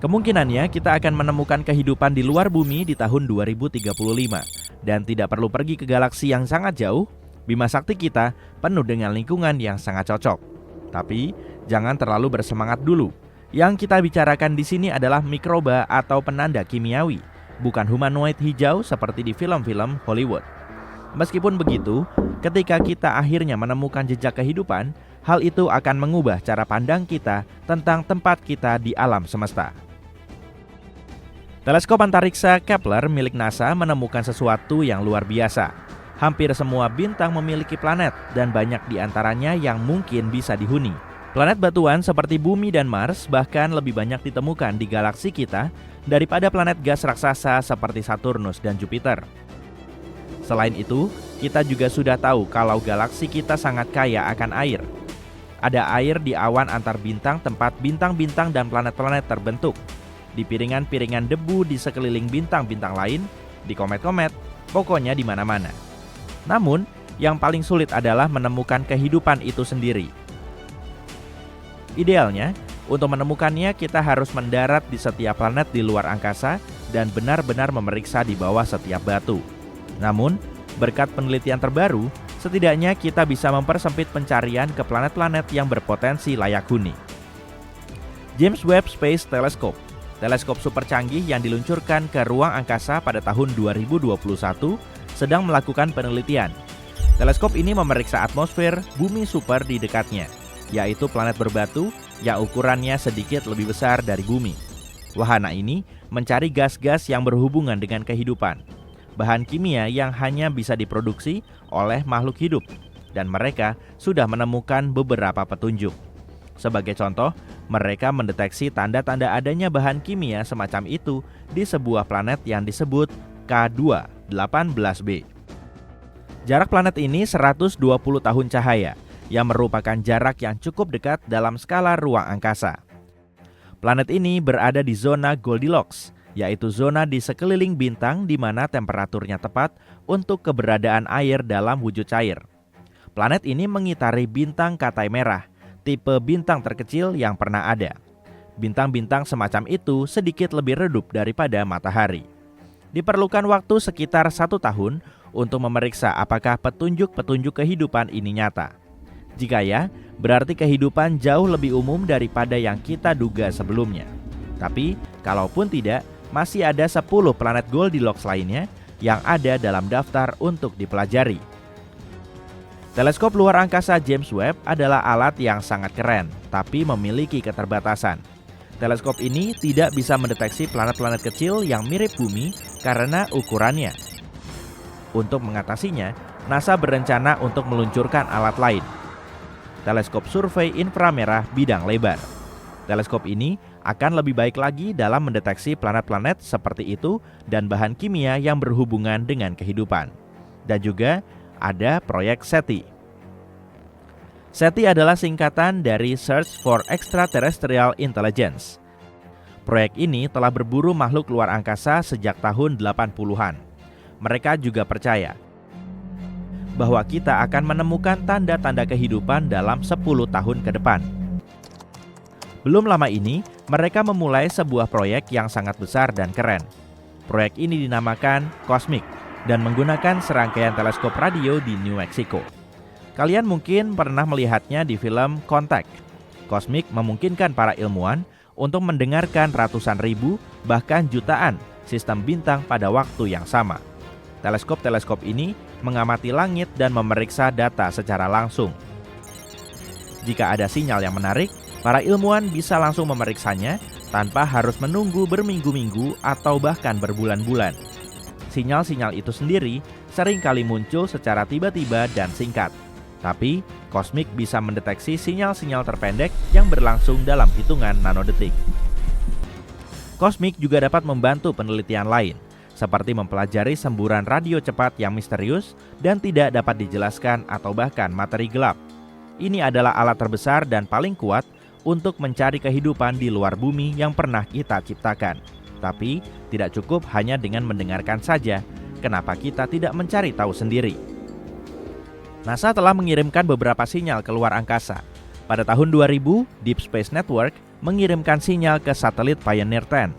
Kemungkinannya kita akan menemukan kehidupan di luar bumi di tahun 2035. Dan tidak perlu pergi ke galaksi yang sangat jauh, Bima Sakti kita penuh dengan lingkungan yang sangat cocok. Tapi jangan terlalu bersemangat dulu. Yang kita bicarakan di sini adalah mikroba atau penanda kimiawi, bukan humanoid hijau seperti di film-film Hollywood. Meskipun begitu, ketika kita akhirnya menemukan jejak kehidupan, hal itu akan mengubah cara pandang kita tentang tempat kita di alam semesta. Teleskop antariksa Kepler milik NASA menemukan sesuatu yang luar biasa. Hampir semua bintang memiliki planet dan banyak di antaranya yang mungkin bisa dihuni. Planet batuan seperti Bumi dan Mars bahkan lebih banyak ditemukan di galaksi kita daripada planet gas raksasa seperti Saturnus dan Jupiter. Selain itu, kita juga sudah tahu kalau galaksi kita sangat kaya akan air. Ada air di awan antar bintang tempat bintang-bintang dan planet-planet terbentuk, di piringan-piringan debu di sekeliling bintang-bintang lain, di komet-komet, pokoknya di mana-mana. Namun, yang paling sulit adalah menemukan kehidupan itu sendiri. Idealnya, untuk menemukannya kita harus mendarat di setiap planet di luar angkasa dan benar-benar memeriksa di bawah setiap batu. Namun, berkat penelitian terbaru, setidaknya kita bisa mempersempit pencarian ke planet-planet yang berpotensi layak huni. James Webb Space Telescope, teleskop super canggih yang diluncurkan ke ruang angkasa pada tahun 2021, sedang melakukan penelitian. Teleskop ini memeriksa atmosfer bumi super di dekatnya, yaitu planet berbatu yang ukurannya sedikit lebih besar dari bumi. Wahana ini mencari gas-gas yang berhubungan dengan kehidupan, bahan kimia yang hanya bisa diproduksi oleh makhluk hidup, dan mereka sudah menemukan beberapa petunjuk. Sebagai contoh, mereka mendeteksi tanda-tanda adanya bahan kimia semacam itu di sebuah planet yang disebut K2-18b. Jarak planet ini 120 tahun cahaya, yang merupakan jarak yang cukup dekat dalam skala ruang angkasa. Planet ini berada di zona Goldilocks, yaitu zona di sekeliling bintang di mana temperaturnya tepat untuk keberadaan air dalam wujud cair. Planet ini mengitari bintang Katai Merah, tipe bintang terkecil yang pernah ada. Bintang-bintang semacam itu sedikit lebih redup daripada matahari. Diperlukan waktu sekitar 1 tahun untuk memeriksa apakah petunjuk-petunjuk kehidupan ini nyata. Jika ya, berarti kehidupan jauh lebih umum daripada yang kita duga sebelumnya. Tapi, kalaupun tidak, masih ada 10 planet Goldilocks lainnya yang ada dalam daftar untuk dipelajari. Teleskop luar angkasa James Webb adalah alat yang sangat keren, tapi memiliki keterbatasan. Teleskop ini tidak bisa mendeteksi planet-planet kecil yang mirip bumi karena ukurannya. Untuk mengatasinya, NASA berencana untuk meluncurkan alat lain, teleskop survei inframerah bidang lebar. Teleskop ini akan lebih baik lagi dalam mendeteksi planet-planet seperti itu dan bahan kimia yang berhubungan dengan kehidupan. Dan juga ada proyek SETI. SETI adalah singkatan dari Search for Extraterrestrial Intelligence. Proyek ini telah berburu makhluk luar angkasa sejak tahun 80-an. Mereka juga percaya bahwa kita akan menemukan tanda-tanda kehidupan dalam 10 tahun ke depan. Belum lama ini, mereka memulai sebuah proyek yang sangat besar dan keren. Proyek ini dinamakan COSMIC dan menggunakan serangkaian teleskop radio di New Mexico. Kalian mungkin pernah melihatnya di film Contact. COSMIC memungkinkan para ilmuwan untuk mendengarkan ratusan ribu, bahkan jutaan sistem bintang pada waktu yang sama. Teleskop-teleskop ini mengamati langit dan memeriksa data secara langsung. Jika ada sinyal yang menarik, para ilmuwan bisa langsung memeriksanya tanpa harus menunggu berminggu-minggu atau bahkan berbulan-bulan. Sinyal-sinyal itu sendiri seringkali muncul secara tiba-tiba dan singkat. Tapi, COSMIC bisa mendeteksi sinyal-sinyal terpendek yang berlangsung dalam hitungan nanodetik. COSMIC juga dapat membantu penelitian lain, seperti mempelajari semburan radio cepat yang misterius dan tidak dapat dijelaskan atau bahkan materi gelap. Ini adalah alat terbesar dan paling kuat untuk mencari kehidupan di luar bumi yang pernah kita ciptakan. Tapi, tidak cukup hanya dengan mendengarkan saja. Kenapa kita tidak mencari tahu sendiri? NASA telah mengirimkan beberapa sinyal ke luar angkasa. Pada tahun 2000, Deep Space Network mengirimkan sinyal ke satelit Pioneer 10.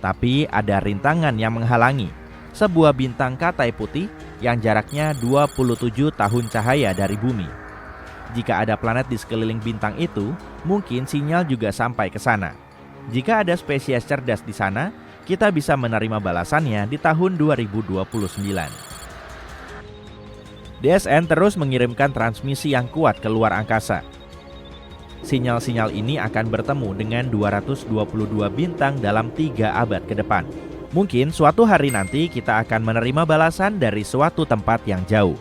Tapi ada rintangan yang menghalangi, sebuah bintang Katai putih yang jaraknya 27 tahun cahaya dari bumi. Jika ada planet di sekeliling bintang itu, mungkin sinyal juga sampai ke sana. Jika ada spesies cerdas di sana, kita bisa menerima balasannya di tahun 2029. DSN terus mengirimkan transmisi yang kuat ke luar angkasa. Sinyal-sinyal ini akan bertemu dengan 222 bintang dalam 3 abad ke depan. Mungkin suatu hari nanti kita akan menerima balasan dari suatu tempat yang jauh.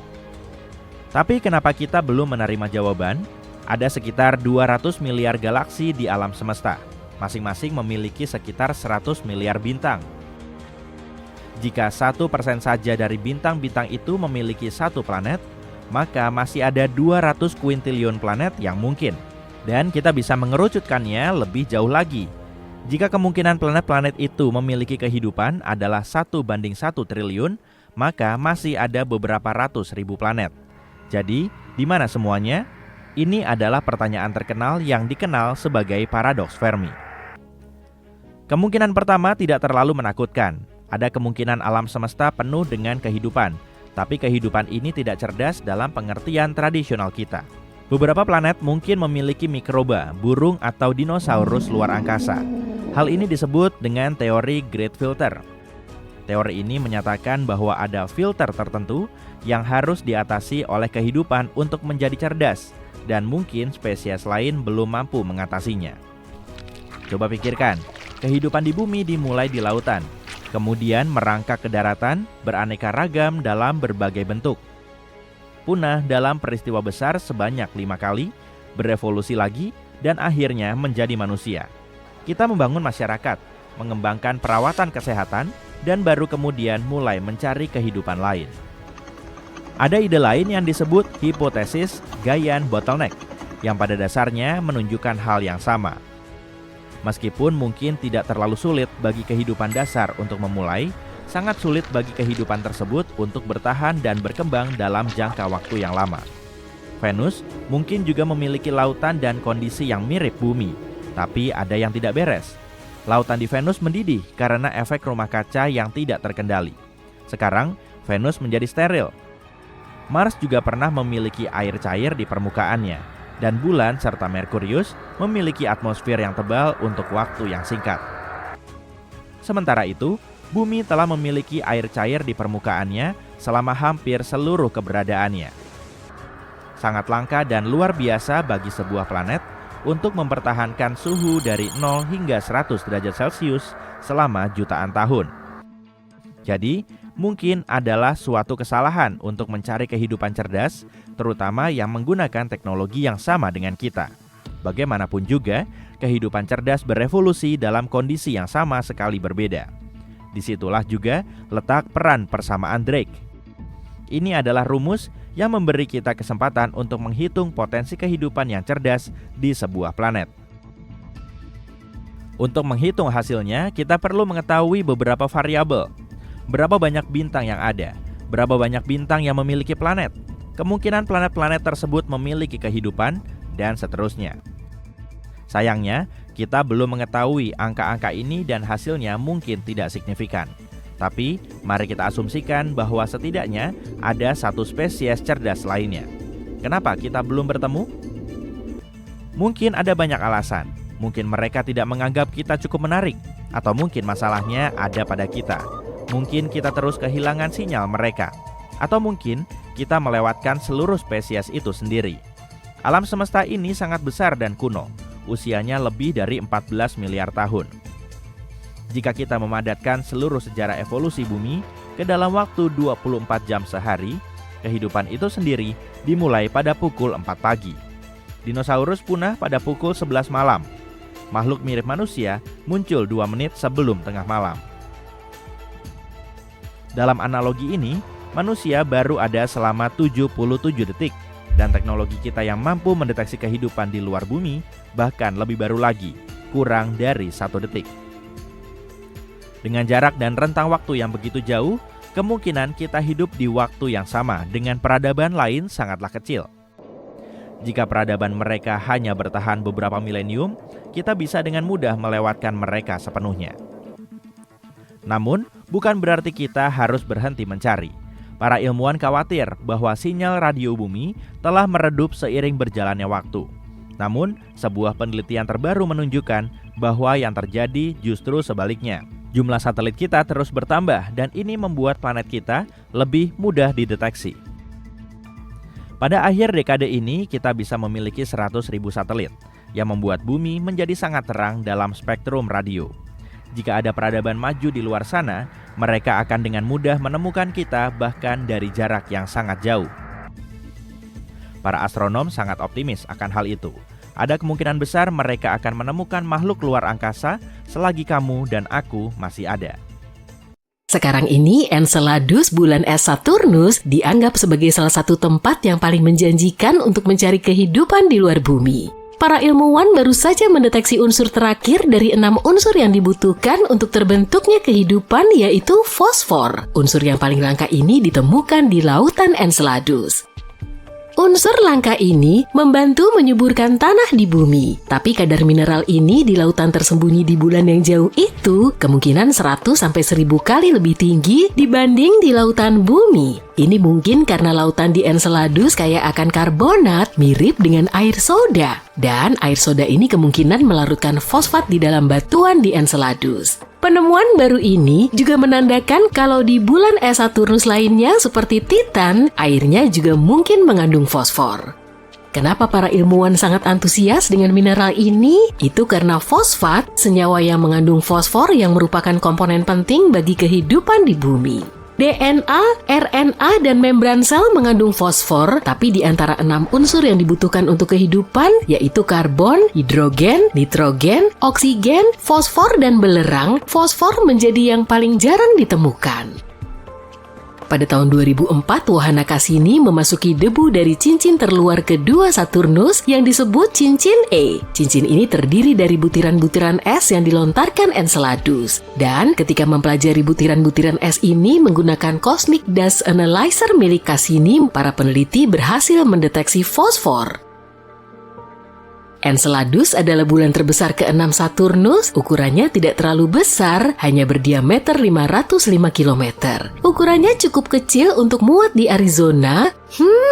Tapi kenapa kita belum menerima jawaban? Ada sekitar 200 miliar galaksi di alam semesta. Masing-masing memiliki sekitar 100 miliar bintang. Jika 1% saja dari bintang-bintang itu memiliki satu planet, maka masih ada 200 kuintilion planet yang mungkin. Dan kita bisa mengerucutkannya lebih jauh lagi. Jika kemungkinan planet-planet itu memiliki kehidupan adalah 1:1 triliun, maka masih ada beberapa ratus ribu planet. Jadi, di mana semuanya? Ini adalah pertanyaan terkenal yang dikenal sebagai paradoks Fermi. Kemungkinan pertama tidak terlalu menakutkan. Ada kemungkinan alam semesta penuh dengan kehidupan, tapi kehidupan ini tidak cerdas dalam pengertian tradisional kita. Beberapa planet mungkin memiliki mikroba, burung atau dinosaurus luar angkasa. Hal ini disebut dengan teori Great Filter. Teori ini menyatakan bahwa ada filter tertentu yang harus diatasi oleh kehidupan untuk menjadi cerdas, dan mungkin spesies lain belum mampu mengatasinya. Coba pikirkan, kehidupan di bumi dimulai di lautan, kemudian merangkak ke daratan, beraneka ragam dalam berbagai bentuk. Punah dalam peristiwa besar sebanyak 5 kali, berevolusi lagi, dan akhirnya menjadi manusia. Kita membangun masyarakat, mengembangkan perawatan kesehatan, dan baru kemudian mulai mencari kehidupan lain. Ada ide lain yang disebut hipotesis Gaian bottleneck, yang pada dasarnya menunjukkan hal yang sama. Meskipun mungkin tidak terlalu sulit bagi kehidupan dasar untuk memulai, sangat sulit bagi kehidupan tersebut untuk bertahan dan berkembang dalam jangka waktu yang lama. Venus mungkin juga memiliki lautan dan kondisi yang mirip bumi, tapi ada yang tidak beres. Lautan di Venus mendidih karena efek rumah kaca yang tidak terkendali. Sekarang, Venus menjadi steril. Mars juga pernah memiliki air cair di permukaannya, dan bulan serta Merkurius memiliki atmosfer yang tebal untuk waktu yang singkat. Sementara itu, Bumi telah memiliki air cair di permukaannya selama hampir seluruh keberadaannya. Sangat langka dan luar biasa bagi sebuah planet untuk mempertahankan suhu dari 0 hingga 100 derajat Celcius selama jutaan tahun. Jadi, mungkin adalah suatu kesalahan untuk mencari kehidupan cerdas, terutama yang menggunakan teknologi yang sama dengan kita. Bagaimanapun juga, kehidupan cerdas berevolusi dalam kondisi yang sama sekali berbeda. Disitulah juga letak peran persamaan Drake. Ini adalah rumus yang memberi kita kesempatan untuk menghitung potensi kehidupan yang cerdas di sebuah planet. Untuk menghitung hasilnya, kita perlu mengetahui beberapa variabel. Berapa banyak bintang yang ada? Berapa banyak bintang yang memiliki planet? Kemungkinan planet-planet tersebut memiliki kehidupan, dan seterusnya. Sayangnya, kita belum mengetahui angka-angka ini dan hasilnya mungkin tidak signifikan. Tapi, mari kita asumsikan bahwa setidaknya ada satu spesies cerdas lainnya. Kenapa kita belum bertemu? Mungkin ada banyak alasan. Mungkin mereka tidak menganggap kita cukup menarik, atau mungkin masalahnya ada pada kita. Mungkin kita terus kehilangan sinyal mereka, atau mungkin kita melewatkan seluruh spesies itu sendiri. Alam semesta ini sangat besar dan kuno. Usianya lebih dari 14 miliar tahun. Jika kita memadatkan seluruh sejarah evolusi bumi ke dalam waktu 24 jam sehari, kehidupan itu sendiri dimulai pada pukul 4 pagi. Dinosaurus punah pada pukul 11 malam. Makhluk mirip manusia muncul 2 menit sebelum tengah malam. Dalam analogi ini, manusia baru ada selama 77 detik. Dan teknologi kita yang mampu mendeteksi kehidupan di luar bumi bahkan lebih baru lagi, kurang dari 1 detik. Dengan jarak dan rentang waktu yang begitu jauh, kemungkinan kita hidup di waktu yang sama dengan peradaban lain sangatlah kecil. Jika peradaban mereka hanya bertahan beberapa milenium, kita bisa dengan mudah melewatkan mereka sepenuhnya. Namun, bukan berarti kita harus berhenti mencari. Para ilmuwan khawatir bahwa sinyal radio bumi telah meredup seiring berjalannya waktu. Namun, sebuah penelitian terbaru menunjukkan bahwa yang terjadi justru sebaliknya. Jumlah satelit kita terus bertambah dan ini membuat planet kita lebih mudah dideteksi. Pada akhir dekade ini, kita bisa memiliki 100.000 satelit yang membuat bumi menjadi sangat terang dalam spektrum radio. Jika ada peradaban maju di luar sana, mereka akan dengan mudah menemukan kita bahkan dari jarak yang sangat jauh. Para astronom sangat optimis akan hal itu. Ada kemungkinan besar mereka akan menemukan makhluk luar angkasa selagi kamu dan aku masih ada. Sekarang ini Enceladus bulan es Saturnus dianggap sebagai salah satu tempat yang paling menjanjikan untuk mencari kehidupan di luar bumi. Para ilmuwan baru saja mendeteksi unsur terakhir dari 6 unsur yang dibutuhkan untuk terbentuknya kehidupan, yaitu fosfor. Unsur yang paling langka ini ditemukan di lautan Enceladus. Unsur langka ini membantu menyuburkan tanah di bumi, tapi kadar mineral ini di lautan tersembunyi di bulan yang jauh itu kemungkinan 100-1000 kali lebih tinggi dibanding di lautan bumi. Ini mungkin karena lautan di Enceladus kaya akan karbonat mirip dengan air soda, dan air soda ini kemungkinan melarutkan fosfat di dalam batuan di Enceladus. Penemuan baru ini juga menandakan kalau di bulan es Saturnus lainnya seperti Titan, airnya juga mungkin mengandung fosfor. Kenapa para ilmuwan sangat antusias dengan mineral ini? Itu karena fosfat, senyawa yang mengandung fosfor yang merupakan komponen penting bagi kehidupan di bumi. DNA, RNA, dan membran sel mengandung fosfor, tapi di antara 6 unsur yang dibutuhkan untuk kehidupan, yaitu karbon, hidrogen, nitrogen, oksigen, fosfor, dan belerang, fosfor menjadi yang paling jarang ditemukan. Pada tahun 2004, wahana Cassini memasuki debu dari cincin terluar kedua Saturnus yang disebut cincin E. Cincin ini terdiri dari butiran-butiran es yang dilontarkan Enceladus. Dan ketika mempelajari butiran-butiran es ini menggunakan Cosmic Dust Analyzer milik Cassini, para peneliti berhasil mendeteksi fosfor. Enceladus adalah bulan terbesar ke-6 Saturnus. Ukurannya tidak terlalu besar, hanya berdiameter 505 km. Ukurannya cukup kecil untuk muat di Arizona.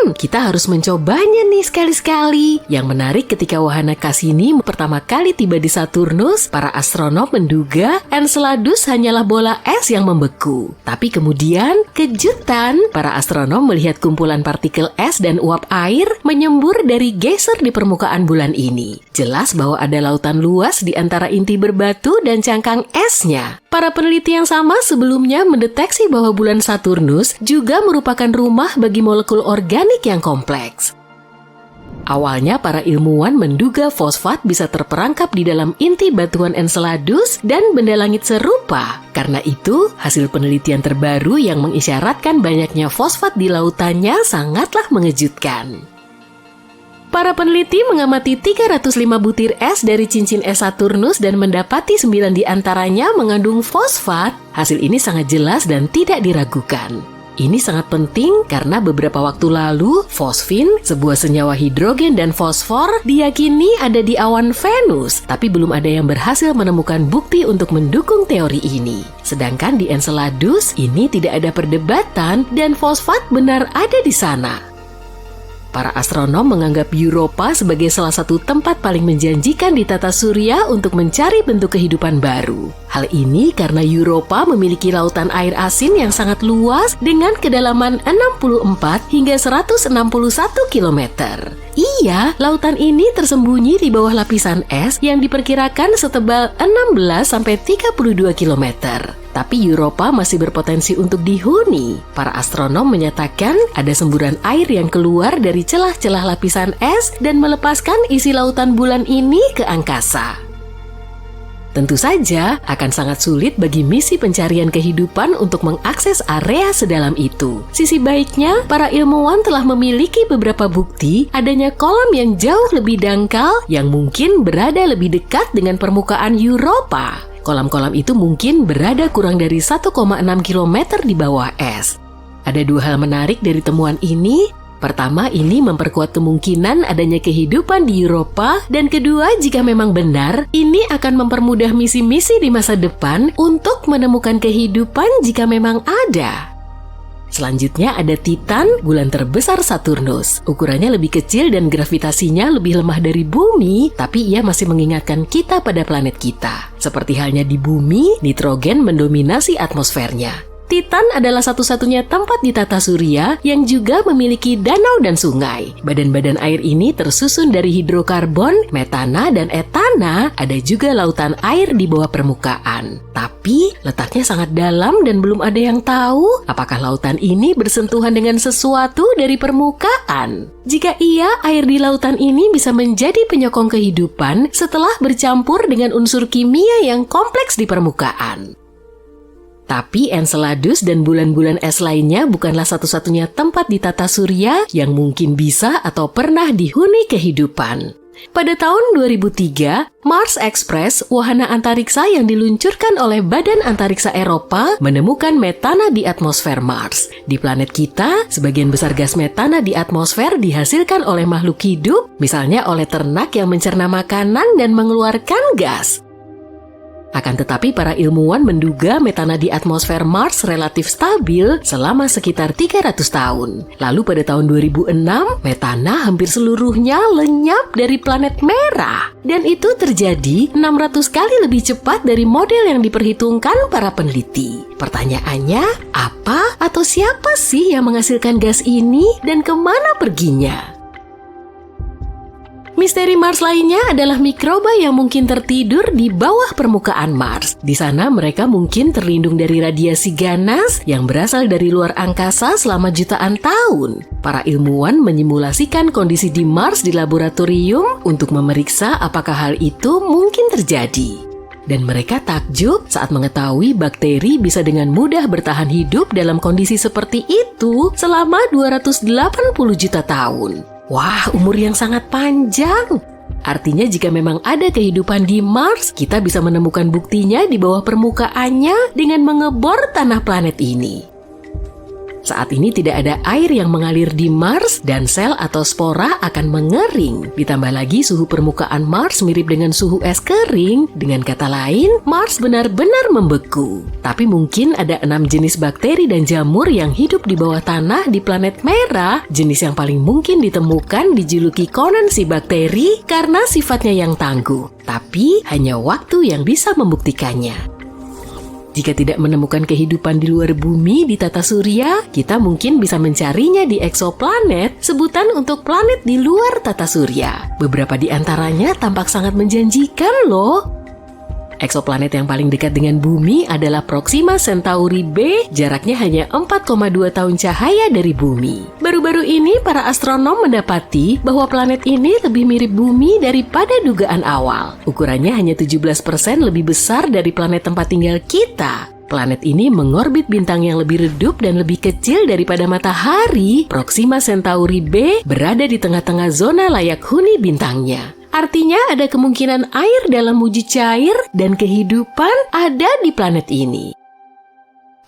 Kita harus mencobanya nih sekali-sekali. Yang menarik, ketika wahana Cassini pertama kali tiba di Saturnus, para astronom menduga Enceladus hanyalah bola es yang membeku. Tapi kemudian, kejutan, para astronom melihat kumpulan partikel es dan uap air menyembur dari geyser di permukaan bulan ini. Jelas bahwa ada lautan luas di antara inti berbatu dan cangkang esnya. Para peneliti yang sama sebelumnya mendeteksi bahwa bulan Saturnus juga merupakan rumah bagi molekul organik yang kompleks. Awalnya para ilmuwan menduga fosfat bisa terperangkap di dalam inti batuan Enceladus dan benda langit serupa. Karena itu, hasil penelitian terbaru yang mengisyaratkan banyaknya fosfat di lautannya sangatlah mengejutkan. Para peneliti mengamati 305 butir es dari cincin es Saturnus dan mendapati 9 di antaranya mengandung fosfat. Hasil ini sangat jelas dan tidak diragukan. Ini sangat penting karena beberapa waktu lalu, fosfin, sebuah senyawa hidrogen dan fosfor, diyakini ada di awan Venus, tapi belum ada yang berhasil menemukan bukti untuk mendukung teori ini. Sedangkan di Enceladus, ini tidak ada perdebatan dan fosfat benar ada di sana. Para astronom menganggap Europa sebagai salah satu tempat paling menjanjikan di tata surya untuk mencari bentuk kehidupan baru. Hal ini karena Europa memiliki lautan air asin yang sangat luas dengan kedalaman 64 hingga 161 km. Iya, lautan ini tersembunyi di bawah lapisan es yang diperkirakan setebal 16-32 km. Tapi Europa masih berpotensi untuk dihuni. Para astronom menyatakan ada semburan air yang keluar dari celah-celah lapisan es dan melepaskan isi lautan bulan ini ke angkasa. Tentu saja akan sangat sulit bagi misi pencarian kehidupan untuk mengakses area sedalam itu. Sisi baiknya, para ilmuwan telah memiliki beberapa bukti adanya kolam yang jauh lebih dangkal yang mungkin berada lebih dekat dengan permukaan Europa. Kolam-kolam itu mungkin berada kurang dari 1,6 km di bawah es. Ada 2 hal menarik dari temuan ini. Pertama, ini memperkuat kemungkinan adanya kehidupan di Eropa, dan kedua, jika memang benar, ini akan mempermudah misi-misi di masa depan untuk menemukan kehidupan jika memang ada. Selanjutnya ada Titan, bulan terbesar Saturnus. Ukurannya lebih kecil dan gravitasinya lebih lemah dari bumi, tapi ia masih mengingatkan kita pada planet kita. Seperti halnya di bumi, nitrogen mendominasi atmosfernya. Titan adalah satu-satunya tempat di tata surya yang juga memiliki danau dan sungai. Badan-badan air ini tersusun dari hidrokarbon, metana, dan etana. Ada juga lautan air di bawah permukaan. Tapi letaknya sangat dalam dan belum ada yang tahu apakah lautan ini bersentuhan dengan sesuatu dari permukaan. Jika iya, air di lautan ini bisa menjadi penyokong kehidupan setelah bercampur dengan unsur kimia yang kompleks di permukaan. Tapi Enceladus dan bulan-bulan es lainnya bukanlah satu-satunya tempat di tata surya yang mungkin bisa atau pernah dihuni kehidupan. Pada tahun 2003, Mars Express, wahana antariksa yang diluncurkan oleh Badan Antariksa Eropa, menemukan metana di atmosfer Mars. Di planet kita, sebagian besar gas metana di atmosfer dihasilkan oleh makhluk hidup, misalnya oleh ternak yang mencerna makanan dan mengeluarkan gas. Akan tetapi para ilmuwan menduga metana di atmosfer Mars relatif stabil selama sekitar 300 tahun. Lalu pada tahun 2006, metana hampir seluruhnya lenyap dari planet merah. Dan itu terjadi 600 kali lebih cepat dari model yang diperhitungkan para peneliti. Pertanyaannya, apa atau siapa sih yang menghasilkan gas ini dan kemana perginya? Misteri Mars lainnya adalah mikroba yang mungkin tertidur di bawah permukaan Mars. Di sana mereka mungkin terlindung dari radiasi ganas yang berasal dari luar angkasa selama jutaan tahun. Para ilmuwan menyimulasikan kondisi di Mars di laboratorium untuk memeriksa apakah hal itu mungkin terjadi. Dan mereka takjub saat mengetahui bakteri bisa dengan mudah bertahan hidup dalam kondisi seperti itu selama 280 juta tahun. Wah, umur yang sangat panjang. Artinya jika memang ada kehidupan di Mars, kita bisa menemukan buktinya di bawah permukaannya dengan mengebor tanah planet ini. Saat ini tidak ada air yang mengalir di Mars dan sel atau spora akan mengering. Ditambah lagi suhu permukaan Mars mirip dengan suhu es kering. Dengan kata lain, Mars benar-benar membeku. Tapi mungkin ada 6 jenis bakteri dan jamur yang hidup di bawah tanah di planet merah. Jenis yang paling mungkin ditemukan dijuluki konensi bakteri karena sifatnya yang tangguh. Tapi hanya waktu yang bisa membuktikannya. Jika tidak menemukan kehidupan di luar bumi di tata surya, kita mungkin bisa mencarinya di eksoplanet, sebutan untuk planet di luar tata surya. Beberapa di antaranya tampak sangat menjanjikan loh. Eksoplanet yang paling dekat dengan bumi adalah Proxima Centauri b, jaraknya hanya 4,2 tahun cahaya dari bumi. Baru-baru ini para astronom mendapati bahwa planet ini lebih mirip bumi daripada dugaan awal. Ukurannya hanya 17% lebih besar dari planet tempat tinggal kita. Planet ini mengorbit bintang yang lebih redup dan lebih kecil daripada matahari. Proxima Centauri b berada di tengah-tengah zona layak huni bintangnya. Artinya ada kemungkinan air dalam wujud cair dan kehidupan ada di planet ini.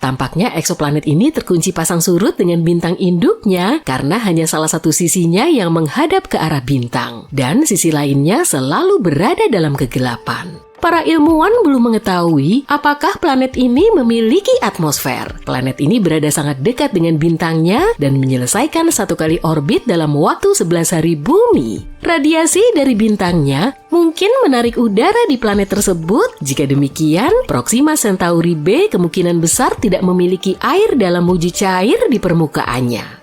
Tampaknya eksoplanet ini terkunci pasang surut dengan bintang induknya karena hanya salah satu sisinya yang menghadap ke arah bintang dan sisi lainnya selalu berada dalam kegelapan. Para ilmuwan belum mengetahui apakah planet ini memiliki atmosfer. Planet ini berada sangat dekat dengan bintangnya dan menyelesaikan 1 kali orbit dalam waktu 11 hari bumi. Radiasi dari bintangnya mungkin menarik udara di planet tersebut. Jika demikian, Proxima Centauri b kemungkinan besar tidak memiliki air dalam wujud cair di permukaannya.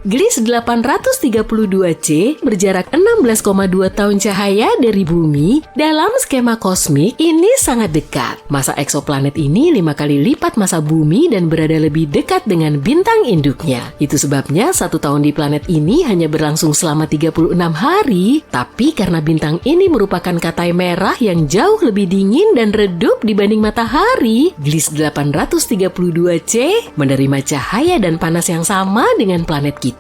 Gliese 832c berjarak 16,2 tahun cahaya dari bumi. Dalam skema kosmik, ini sangat dekat. Masa eksoplanet ini 5 kali lipat masa bumi dan berada lebih dekat dengan bintang induknya. Itu sebabnya 1 tahun di planet ini hanya berlangsung selama 36 hari. Tapi karena bintang ini merupakan katai merah yang jauh lebih dingin dan redup dibanding matahari, Gliese 832c menerima cahaya dan panas yang sama dengan planet kita.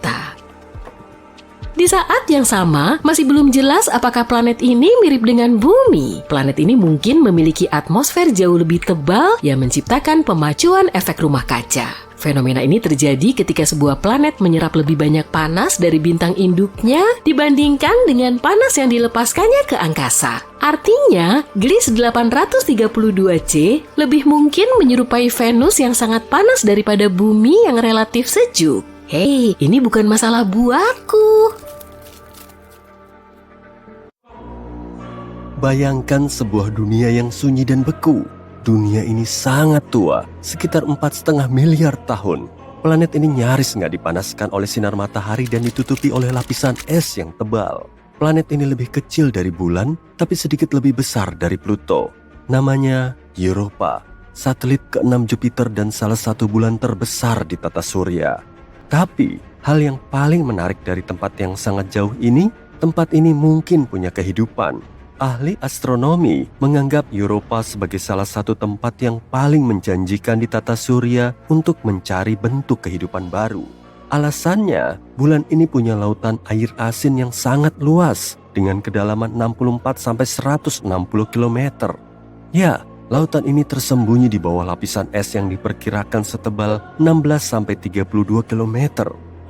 Di saat yang sama, masih belum jelas apakah planet ini mirip dengan bumi. Planet ini mungkin memiliki atmosfer jauh lebih tebal yang menciptakan pemacuan efek rumah kaca. Fenomena ini terjadi ketika sebuah planet menyerap lebih banyak panas dari bintang induknya dibandingkan dengan panas yang dilepaskannya ke angkasa. Artinya, Gliese 832c lebih mungkin menyerupai Venus yang sangat panas daripada bumi yang relatif sejuk. Hei, ini bukan masalah buatku. Bayangkan sebuah dunia yang sunyi dan beku. Dunia ini sangat tua, sekitar 4,5 miliar tahun. Planet ini nyaris nggak dipanaskan oleh sinar matahari dan ditutupi oleh lapisan es yang tebal. Planet ini lebih kecil dari bulan, tapi sedikit lebih besar dari Pluto. Namanya Europa, satelit ke-6 Jupiter dan salah satu bulan terbesar di tata surya. Tapi, hal yang paling menarik dari tempat yang sangat jauh ini, tempat ini mungkin punya kehidupan. Ahli astronomi menganggap Europa sebagai salah satu tempat yang paling menjanjikan di tata surya untuk mencari bentuk kehidupan baru. Alasannya, bulan ini punya lautan air asin yang sangat luas dengan kedalaman 64-160 km. Ya, lautan ini tersembunyi di bawah lapisan es yang diperkirakan setebal 16-32 km.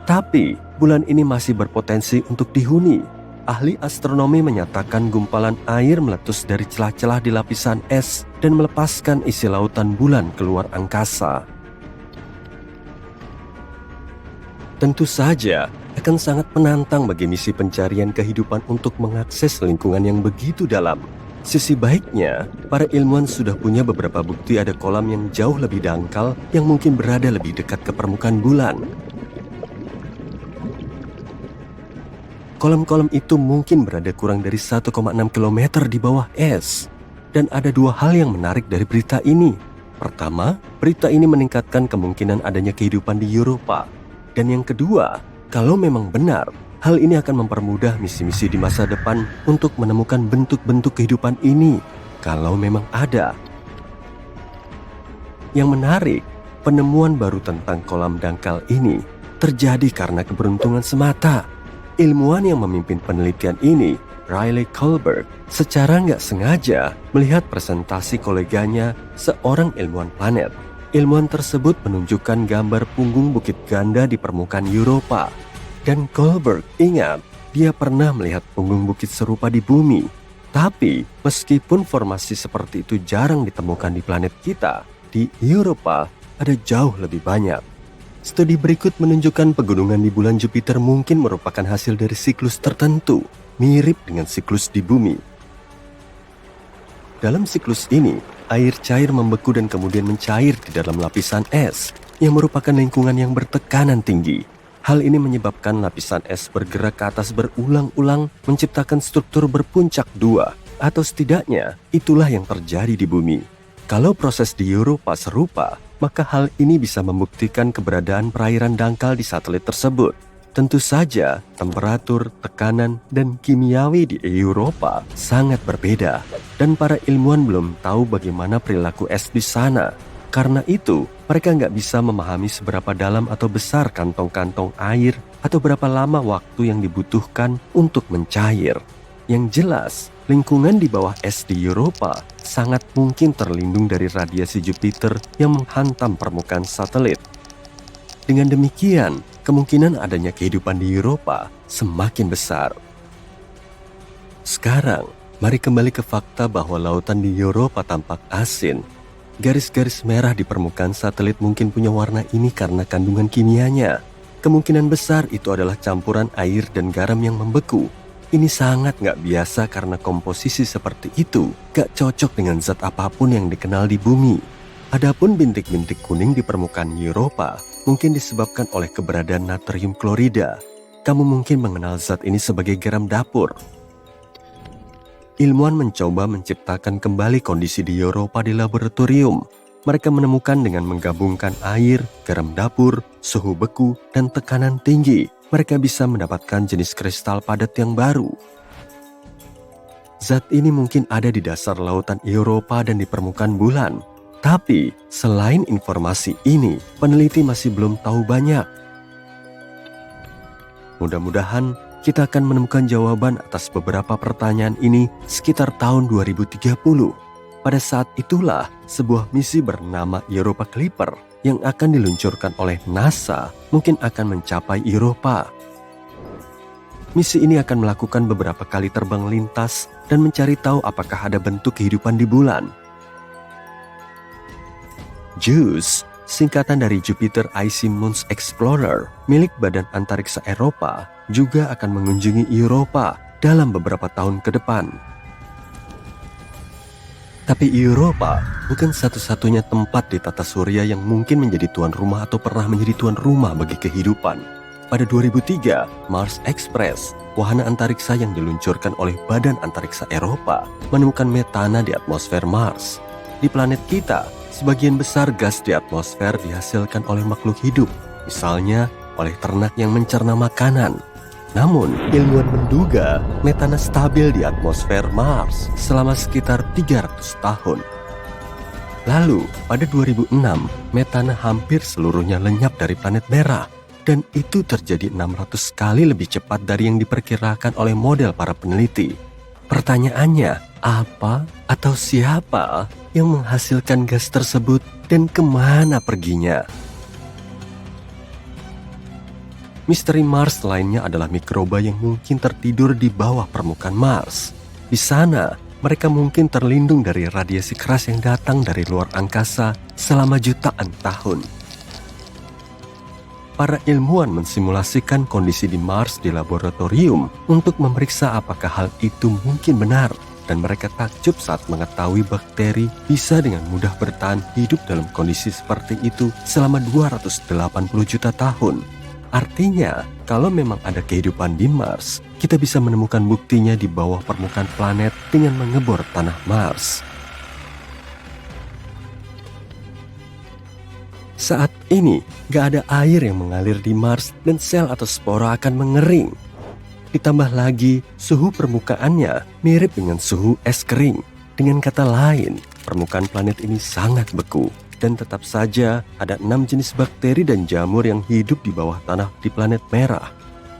Tapi, bulan ini masih berpotensi untuk dihuni. Ahli astronomi menyatakan gumpalan air meletus dari celah-celah di lapisan es dan melepaskan isi lautan bulan keluar angkasa. Tentu saja akan sangat menantang bagi misi pencarian kehidupan untuk mengakses lingkungan yang begitu dalam. Sisi baiknya, para ilmuwan sudah punya beberapa bukti ada kolam yang jauh lebih dangkal yang mungkin berada lebih dekat ke permukaan bulan. Kolam-kolam itu mungkin berada kurang dari 1,6 km di bawah es. Dan ada dua hal yang menarik dari berita ini. Pertama, berita ini meningkatkan kemungkinan adanya kehidupan di Europa. Dan yang kedua, kalau memang benar, hal ini akan mempermudah misi-misi di masa depan untuk menemukan bentuk-bentuk kehidupan ini, kalau memang ada. Yang menarik, penemuan baru tentang kolam dangkal ini terjadi karena keberuntungan semata. Ilmuwan yang memimpin penelitian ini, Rayleigh Kullberg, secara nggak sengaja melihat presentasi koleganya, seorang ilmuwan planet. Ilmuwan tersebut menunjukkan gambar punggung bukit ganda di permukaan Europa. Dan Kullberg ingat, dia pernah melihat punggung bukit serupa di bumi. Tapi, meskipun formasi seperti itu jarang ditemukan di planet kita, di Europa ada jauh lebih banyak. Studi berikut menunjukkan pegunungan di bulan Jupiter mungkin merupakan hasil dari siklus tertentu, mirip dengan siklus di bumi. Dalam siklus ini, air cair membeku dan kemudian mencair di dalam lapisan es, yang merupakan lingkungan yang bertekanan tinggi. Hal ini menyebabkan lapisan es bergerak ke atas berulang-ulang, menciptakan struktur berpuncak dua, atau setidaknya itulah yang terjadi di bumi. Kalau proses di Europa serupa, maka hal ini bisa membuktikan keberadaan perairan dangkal di satelit tersebut. Tentu saja, temperatur, tekanan, dan kimiawi di Europa sangat berbeda, dan para ilmuwan belum tahu bagaimana perilaku es di sana. Karena itu, mereka nggak bisa memahami seberapa dalam atau besar kantong-kantong air atau berapa lama waktu yang dibutuhkan untuk mencair. Yang jelas, lingkungan di bawah es di Europa sangat mungkin terlindung dari radiasi Jupiter yang menghantam permukaan satelit. Dengan demikian, kemungkinan adanya kehidupan di Europa semakin besar. Sekarang, mari kembali ke fakta bahwa lautan di Europa tampak asin. Garis-garis merah di permukaan satelit mungkin punya warna ini karena kandungan kimianya. Kemungkinan besar itu adalah campuran air dan garam yang membeku. Ini sangat nggak biasa karena komposisi seperti itu nggak cocok dengan zat apapun yang dikenal di bumi. Adapun bintik-bintik kuning di permukaan Europa mungkin disebabkan oleh keberadaan natrium klorida. Kamu mungkin mengenal zat ini sebagai garam dapur. Ilmuwan mencoba menciptakan kembali kondisi di Europa di laboratorium. Mereka menemukan dengan menggabungkan air, garam dapur, suhu beku, dan tekanan tinggi, mereka bisa mendapatkan jenis kristal padat yang baru. Zat ini mungkin ada di dasar lautan Europa dan di permukaan bulan. Tapi, selain informasi ini, peneliti masih belum tahu banyak. Mudah-mudahan kita akan menemukan jawaban atas beberapa pertanyaan ini sekitar tahun 2030. Pada saat itulah sebuah misi bernama Europa Clipper yang akan diluncurkan oleh NASA mungkin akan mencapai Europa. Misi ini akan melakukan beberapa kali terbang lintas dan mencari tahu apakah ada bentuk kehidupan di bulan. JUICE, singkatan dari Jupiter Icy Moons Explorer, milik Badan Antariksa Eropa, juga akan mengunjungi Europa dalam beberapa tahun ke depan. Tapi Europa bukan satu-satunya tempat di tata surya yang mungkin menjadi tuan rumah atau pernah menjadi tuan rumah bagi kehidupan. Pada 2003, Mars Express, wahana antariksa yang diluncurkan oleh Badan Antariksa Eropa, menemukan metana di atmosfer Mars. Di planet kita, sebagian besar gas di atmosfer dihasilkan oleh makhluk hidup, misalnya oleh ternak yang mencerna makanan. Namun, ilmuwan menduga metana stabil di atmosfer Mars selama sekitar 300 tahun. Lalu, pada 2006, metana hampir seluruhnya lenyap dari planet merah, dan itu terjadi 600 kali lebih cepat dari yang diperkirakan oleh model para peneliti. Pertanyaannya, apa atau siapa yang menghasilkan gas tersebut dan kemana perginya? Misteri Mars lainnya adalah mikroba yang mungkin tertidur di bawah permukaan Mars. Di sana, mereka mungkin terlindung dari radiasi keras yang datang dari luar angkasa selama jutaan tahun. Para ilmuwan mensimulasikan kondisi di Mars di laboratorium untuk memeriksa apakah hal itu mungkin benar, dan mereka takjub saat mengetahui bakteri bisa dengan mudah bertahan hidup dalam kondisi seperti itu selama 280 juta tahun. Artinya, kalau memang ada kehidupan di Mars, kita bisa menemukan buktinya di bawah permukaan planet dengan mengebor tanah Mars. Saat ini, gak ada air yang mengalir di Mars dan sel atau spora akan mengering. Ditambah lagi, suhu permukaannya mirip dengan suhu es kering. Dengan kata lain, permukaan planet ini sangat beku. Dan tetap saja ada 6 jenis bakteri dan jamur yang hidup di bawah tanah di planet merah.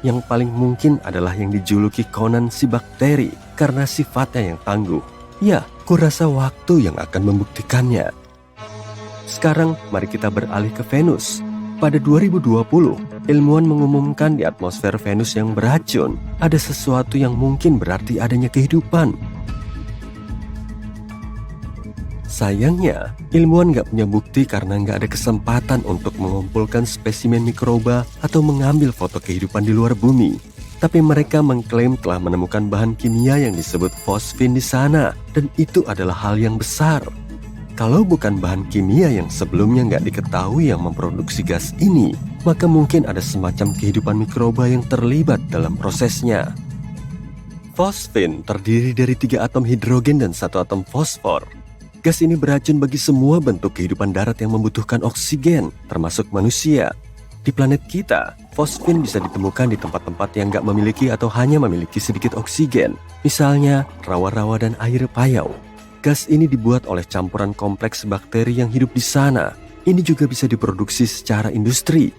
Yang paling mungkin adalah yang dijuluki Conan si bakteri karena sifatnya yang tangguh. Ya, kurasa waktu yang akan membuktikannya. Sekarang mari kita beralih ke Venus. Pada 2020, ilmuwan mengumumkan di atmosfer Venus yang beracun ada sesuatu yang mungkin berarti adanya kehidupan. Sayangnya, ilmuwan gak punya bukti karena gak ada kesempatan untuk mengumpulkan spesimen mikroba atau mengambil foto kehidupan di luar bumi. Tapi mereka mengklaim telah menemukan bahan kimia yang disebut fosfin di sana, dan itu adalah hal yang besar. Kalau bukan bahan kimia yang sebelumnya gak diketahui yang memproduksi gas ini, maka mungkin ada semacam kehidupan mikroba yang terlibat dalam prosesnya. Fosfin terdiri dari 3 atom hidrogen dan 1 atom fosfor. Gas ini beracun bagi semua bentuk kehidupan darat yang membutuhkan oksigen, termasuk manusia. Di planet kita, fosfin bisa ditemukan di tempat-tempat yang gak memiliki atau hanya memiliki sedikit oksigen. Misalnya, rawa-rawa dan air payau. Gas ini dibuat oleh campuran kompleks bakteri yang hidup di sana. Ini juga bisa diproduksi secara industri.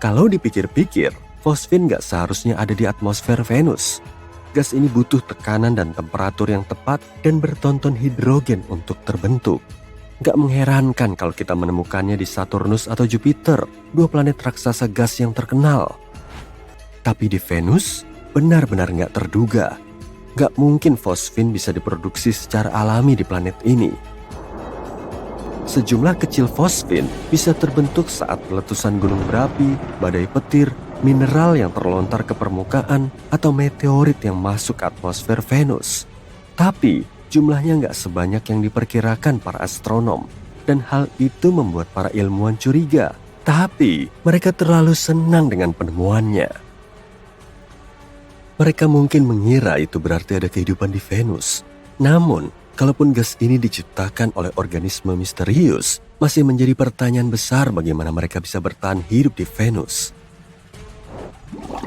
Kalau dipikir-pikir, fosfin gak seharusnya ada di atmosfer Venus. Gas ini butuh tekanan dan temperatur yang tepat dan bertonton hidrogen untuk terbentuk. Gak mengherankan kalau kita menemukannya di Saturnus atau Jupiter, 2 planet raksasa gas yang terkenal. Tapi di Venus, benar-benar gak terduga. Gak mungkin fosfin bisa diproduksi secara alami di planet ini. Sejumlah kecil fosfin bisa terbentuk saat letusan gunung berapi, badai petir, mineral yang terlontar ke permukaan, atau meteorit yang masuk ke atmosfer Venus. Tapi jumlahnya nggak sebanyak yang diperkirakan para astronom, dan hal itu membuat para ilmuwan curiga. Tapi mereka terlalu senang dengan penemuannya. Mereka mungkin mengira itu berarti ada kehidupan di Venus. Namun, kalaupun gas ini diciptakan oleh organisme misterius, masih menjadi pertanyaan besar bagaimana mereka bisa bertahan hidup di Venus.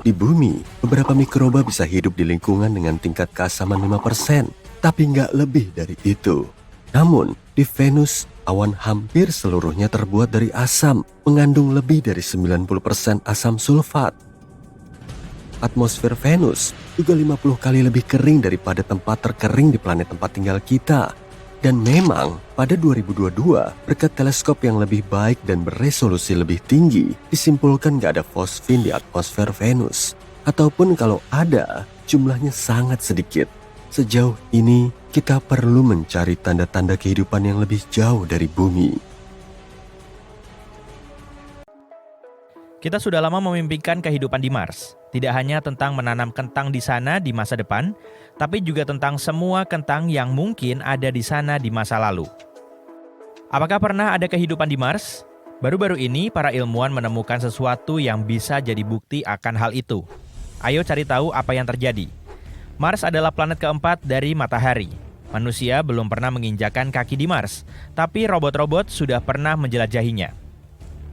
Di bumi, beberapa mikroba bisa hidup di lingkungan dengan tingkat keasaman 5%, tapi nggak lebih dari itu. Namun, di Venus, awan hampir seluruhnya terbuat dari asam, mengandung lebih dari 90% asam sulfat. atmosfer Venus juga 50 kali lebih kering daripada tempat terkering di planet tempat tinggal kita. Dan memang pada 2022, berkat teleskop yang lebih baik dan beresolusi lebih tinggi, disimpulkan gak ada fosfin di atmosfer Venus. Ataupun kalau ada, jumlahnya sangat sedikit. Sejauh ini, kita perlu mencari tanda-tanda kehidupan yang lebih jauh dari bumi. Kita sudah lama memimpikan kehidupan di Mars. Tidak hanya tentang menanam kentang di sana di masa depan, tapi juga tentang semua kentang yang mungkin ada di sana di masa lalu. Apakah pernah ada kehidupan di Mars? Baru-baru ini, para ilmuwan menemukan sesuatu yang bisa jadi bukti akan hal itu. Ayo cari tahu apa yang terjadi. Mars adalah planet keempat dari Matahari. Manusia belum pernah menginjakan kaki di Mars, tapi robot-robot sudah pernah menjelajahinya.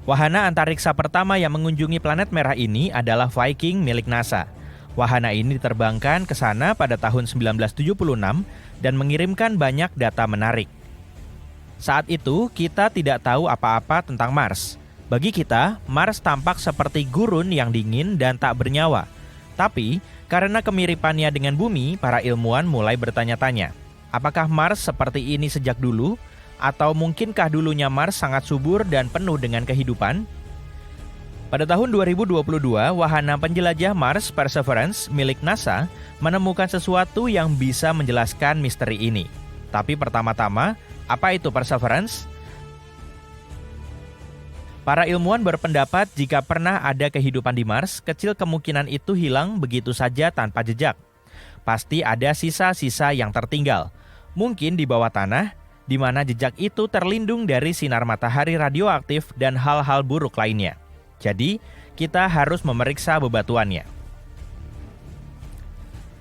Wahana antariksa pertama yang mengunjungi planet merah ini adalah Viking milik NASA. Wahana ini diterbangkan ke sana pada tahun 1976 dan mengirimkan banyak data menarik. Saat itu, kita tidak tahu apa-apa tentang Mars. Bagi kita, Mars tampak seperti gurun yang dingin dan tak bernyawa. Tapi, karena kemiripannya dengan bumi, para ilmuwan mulai bertanya-tanya, apakah Mars seperti ini sejak dulu? Atau mungkinkah dulunya Mars sangat subur dan penuh dengan kehidupan? Pada tahun 2022, wahana penjelajah Mars Perseverance milik NASA menemukan sesuatu yang bisa menjelaskan misteri ini. Tapi pertama-tama, apa itu Perseverance? Para ilmuwan berpendapat jika pernah ada kehidupan di Mars, kecil kemungkinan itu hilang begitu saja tanpa jejak. Pasti ada sisa-sisa yang tertinggal. Mungkin di bawah tanah, di mana jejak itu terlindung dari sinar matahari radioaktif dan hal-hal buruk lainnya. Jadi, kita harus memeriksa bebatuannya.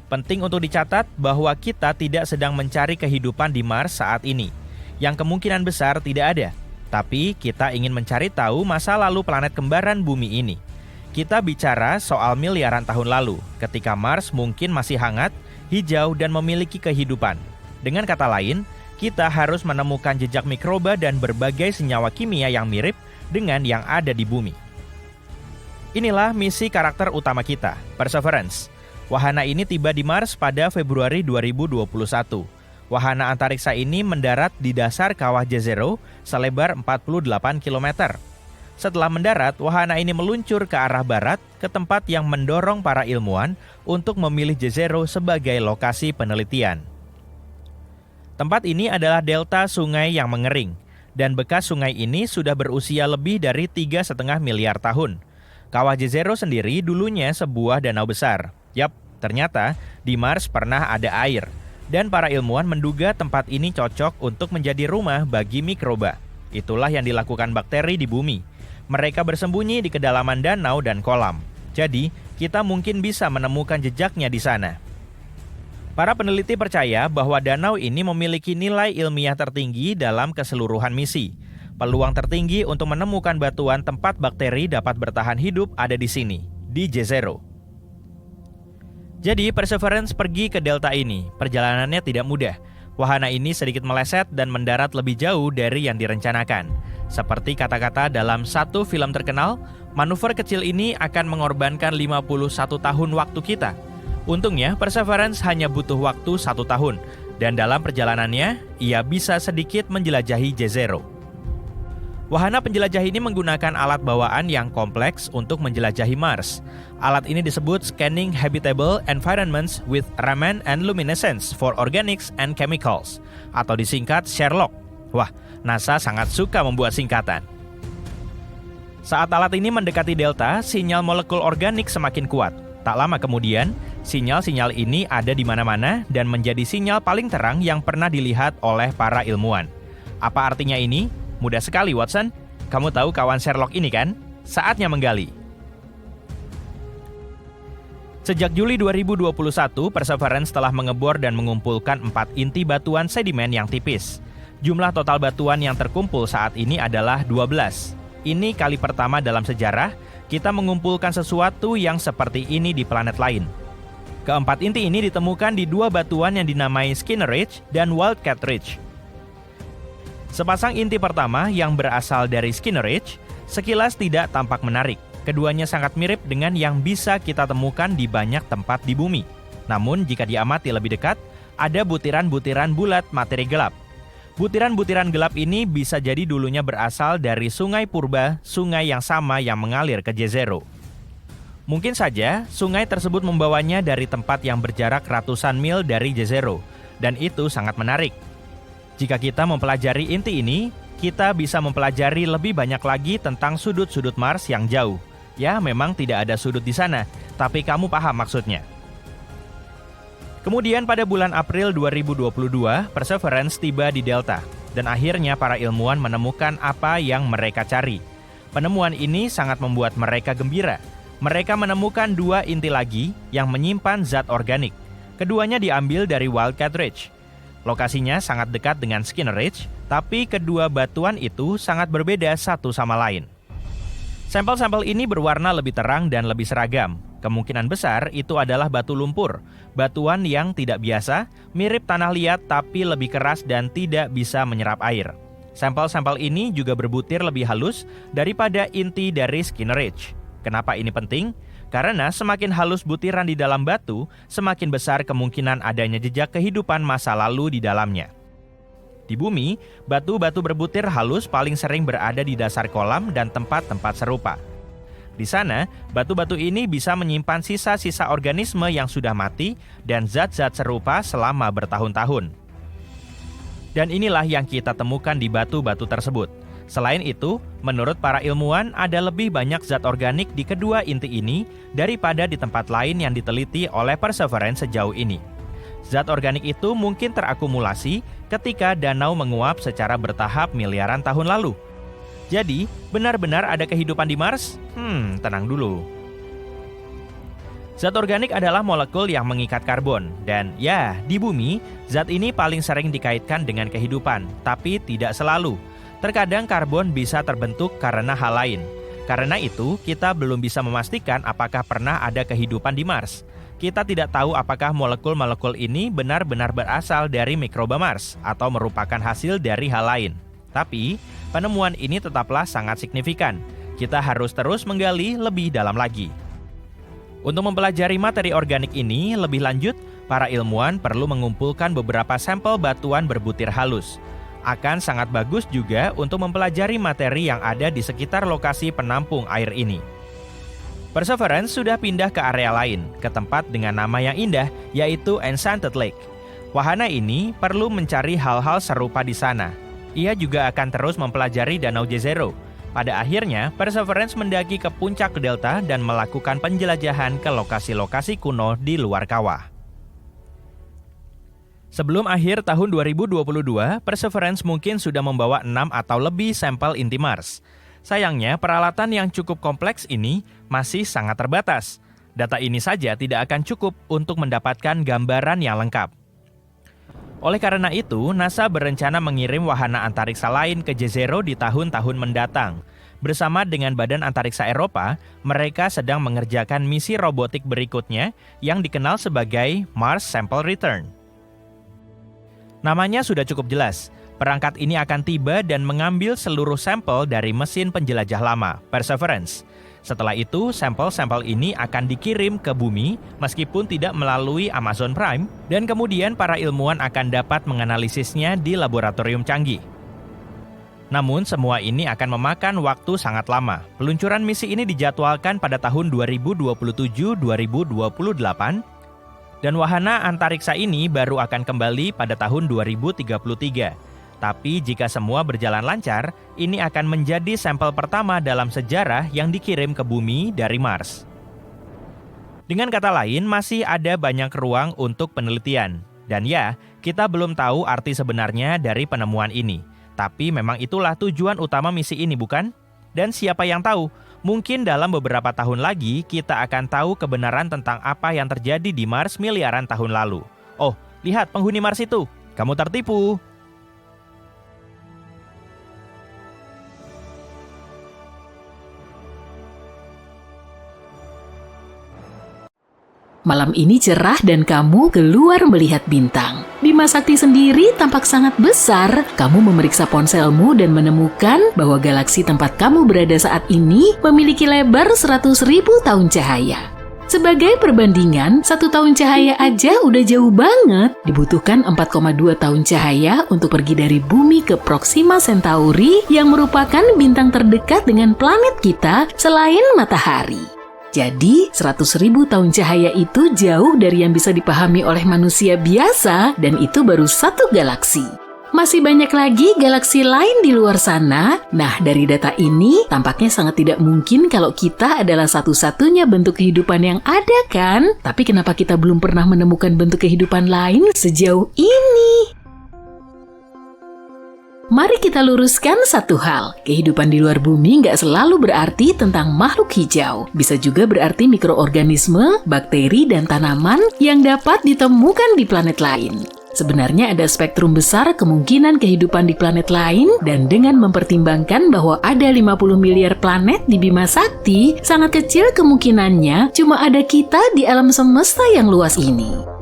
Penting untuk dicatat bahwa kita tidak sedang mencari kehidupan di Mars saat ini, yang kemungkinan besar tidak ada. Tapi, kita ingin mencari tahu masa lalu planet kembaran bumi ini. Kita bicara soal miliaran tahun lalu, ketika Mars mungkin masih hangat, hijau, dan memiliki kehidupan. Dengan kata lain, kita harus menemukan jejak mikroba dan berbagai senyawa kimia yang mirip dengan yang ada di bumi. Inilah misi karakter utama kita, Perseverance. Wahana ini tiba di Mars pada Februari 2021. Wahana antariksa ini mendarat di dasar kawah Jezero selebar 48 km. Setelah mendarat, wahana ini meluncur ke arah barat ke tempat yang mendorong para ilmuwan untuk memilih Jezero sebagai lokasi penelitian. Tempat ini adalah delta sungai yang mengering, dan bekas sungai ini sudah berusia lebih dari 3,5 miliar tahun. Kawah Jezero sendiri dulunya sebuah danau besar. Yap, ternyata di Mars pernah ada air, dan para ilmuwan menduga tempat ini cocok untuk menjadi rumah bagi mikroba. Itulah yang dilakukan bakteri di bumi. Mereka bersembunyi di kedalaman danau dan kolam. Jadi, kita mungkin bisa menemukan jejaknya di sana. Para peneliti percaya bahwa danau ini memiliki nilai ilmiah tertinggi dalam keseluruhan misi. Peluang tertinggi untuk menemukan batuan tempat bakteri dapat bertahan hidup ada di sini, di Jezero. Jadi Perseverance pergi ke delta ini. Perjalanannya tidak mudah. Wahana ini sedikit meleset dan mendarat lebih jauh dari yang direncanakan. Seperti kata-kata dalam satu film terkenal, manuver kecil ini akan mengorbankan 51 tahun waktu kita. Untungnya, Perseverance hanya butuh waktu 1 tahun, dan dalam perjalanannya, ia bisa sedikit menjelajahi Jezero. Wahana penjelajah ini menggunakan alat bawaan yang kompleks untuk menjelajahi Mars. Alat ini disebut Scanning Habitable Environments with Raman and Luminescence for Organics and Chemicals, atau disingkat SHERLOC. Wah, NASA sangat suka membuat singkatan. Saat alat ini mendekati delta, sinyal molekul organik semakin kuat. Tak lama kemudian, sinyal-sinyal ini ada di mana-mana dan menjadi sinyal paling terang yang pernah dilihat oleh para ilmuwan. Apa artinya ini? Mudah sekali, Watson. Kamu tahu kawan Sherlock ini kan? Saatnya menggali. Sejak Juli 2021, Perseverance telah mengebor dan mengumpulkan 4 inti batuan sedimen yang tipis. Jumlah total batuan yang terkumpul saat ini adalah 12. Ini kali pertama dalam sejarah kita mengumpulkan sesuatu yang seperti ini di planet lain. Keempat inti ini ditemukan di 2 batuan yang dinamai Skinner Ridge dan Wildcat Ridge. Sepasang inti pertama yang berasal dari Skinner Ridge sekilas tidak tampak menarik Keduanya sangat mirip dengan yang bisa kita temukan di banyak tempat di bumi. Namun jika diamati lebih dekat, ada butiran-butiran bulat materi gelap. Butiran-butiran gelap ini bisa jadi dulunya berasal dari sungai purba, sungai yang sama yang mengalir ke Jezero. Mungkin saja sungai tersebut membawanya dari tempat yang berjarak ratusan mil dari Jezero, dan itu sangat menarik. Jika kita mempelajari inti ini, kita bisa mempelajari lebih banyak lagi tentang sudut-sudut Mars yang jauh. Ya, memang tidak ada sudut di sana, tapi kamu paham maksudnya. Kemudian pada bulan April 2022, Perseverance tiba di Delta, dan akhirnya para ilmuwan menemukan apa yang mereka cari. Penemuan ini sangat membuat mereka gembira. Mereka menemukan 2 inti lagi yang menyimpan zat organik. Keduanya diambil dari Wildcat Ridge. Lokasinya sangat dekat dengan Skinner Ridge, tapi kedua batuan itu sangat berbeda satu sama lain. Sampel-sampel ini berwarna lebih terang dan lebih seragam. Kemungkinan besar itu adalah batu lumpur, batuan yang tidak biasa, mirip tanah liat tapi lebih keras dan tidak bisa menyerap air. Sampel-sampel ini juga berbutir lebih halus daripada inti dari Skinner Ridge. Kenapa ini penting? Karena semakin halus butiran di dalam batu, semakin besar kemungkinan adanya jejak kehidupan masa lalu di dalamnya. Di bumi, batu-batu berbutir halus paling sering berada di dasar kolam dan tempat-tempat serupa. Di sana, batu-batu ini bisa menyimpan sisa-sisa organisme yang sudah mati dan zat-zat serupa selama bertahun-tahun. Dan inilah yang kita temukan di batu-batu tersebut. Selain itu, menurut para ilmuwan ada lebih banyak zat organik di kedua inti ini daripada di tempat lain yang diteliti oleh Perseverance sejauh ini. Zat organik itu mungkin terakumulasi ketika danau menguap secara bertahap miliaran tahun lalu. Jadi, benar-benar ada kehidupan di Mars? Tenang dulu. Zat organik adalah molekul yang mengikat karbon. Dan ya, di bumi, zat ini paling sering dikaitkan dengan kehidupan, tapi tidak selalu. Terkadang karbon bisa terbentuk karena hal lain. Karena itu, kita belum bisa memastikan apakah pernah ada kehidupan di Mars. Kita tidak tahu apakah molekul-molekul ini benar-benar berasal dari mikroba Mars atau merupakan hasil dari hal lain. Tapi, penemuan ini tetaplah sangat signifikan. Kita harus terus menggali lebih dalam lagi. Untuk mempelajari materi organik ini lebih lanjut, para ilmuwan perlu mengumpulkan beberapa sampel batuan berbutir halus. Akan sangat bagus juga untuk mempelajari materi yang ada di sekitar lokasi penampung air ini. Perseverance sudah pindah ke area lain, ke tempat dengan nama yang indah, yaitu Enchanted Lake. Wahana ini perlu mencari hal-hal serupa di sana. Ia juga akan terus mempelajari Danau Jezero. Pada akhirnya, Perseverance mendaki ke puncak delta dan melakukan penjelajahan ke lokasi-lokasi kuno di luar kawah. Sebelum akhir tahun 2022, Perseverance mungkin sudah membawa 6 atau lebih sampel inti Mars. Sayangnya, peralatan yang cukup kompleks ini masih sangat terbatas. Data ini saja tidak akan cukup untuk mendapatkan gambaran yang lengkap. Oleh karena itu, NASA berencana mengirim wahana antariksa lain ke Jezero di tahun-tahun mendatang. Bersama dengan Badan Antariksa Eropa, mereka sedang mengerjakan misi robotik berikutnya yang dikenal sebagai Mars Sample Return. Namanya sudah cukup jelas. Perangkat ini akan tiba dan mengambil seluruh sampel dari mesin penjelajah lama, Perseverance. Setelah itu, sampel-sampel ini akan dikirim ke bumi meskipun tidak melalui Amazon Prime, dan kemudian para ilmuwan akan dapat menganalisisnya di laboratorium canggih. Namun, semua ini akan memakan waktu sangat lama. Peluncuran misi ini dijadwalkan pada tahun 2027-2028, dan wahana antariksa ini baru akan kembali pada tahun 2033. Tapi jika semua berjalan lancar, ini akan menjadi sampel pertama dalam sejarah yang dikirim ke bumi dari Mars. Dengan kata lain, masih ada banyak ruang untuk penelitian. Dan ya, kita belum tahu arti sebenarnya dari penemuan ini. Tapi memang itulah tujuan utama misi ini, bukan? Dan siapa yang tahu, mungkin dalam beberapa tahun lagi kita akan tahu kebenaran tentang apa yang terjadi di Mars miliaran tahun lalu. Oh, lihat penghuni Mars itu. Kamu tertipu. Malam ini cerah dan kamu keluar melihat bintang. Bima Sakti sendiri tampak sangat besar. Kamu memeriksa ponselmu dan menemukan bahwa galaksi tempat kamu berada saat ini memiliki lebar 100.000 tahun cahaya. Sebagai perbandingan, 1 tahun cahaya aja udah jauh banget. Dibutuhkan 4,2 tahun cahaya untuk pergi dari bumi ke Proxima Centauri yang merupakan bintang terdekat dengan planet kita selain matahari. Jadi, 100.000 tahun cahaya itu jauh dari yang bisa dipahami oleh manusia biasa dan itu baru satu galaksi. Masih banyak lagi galaksi lain di luar sana. Nah, dari data ini, tampaknya sangat tidak mungkin kalau kita adalah satu-satunya bentuk kehidupan yang ada kan? Tapi kenapa kita belum pernah menemukan bentuk kehidupan lain sejauh ini? Mari kita luruskan satu hal. Kehidupan di luar bumi nggak selalu berarti tentang makhluk hijau. Bisa juga berarti mikroorganisme, bakteri, dan tanaman yang dapat ditemukan di planet lain. Sebenarnya ada spektrum besar kemungkinan kehidupan di planet lain dan dengan mempertimbangkan bahwa ada 50 miliar planet di Bima Sakti, sangat kecil kemungkinannya cuma ada kita di alam semesta yang luas ini.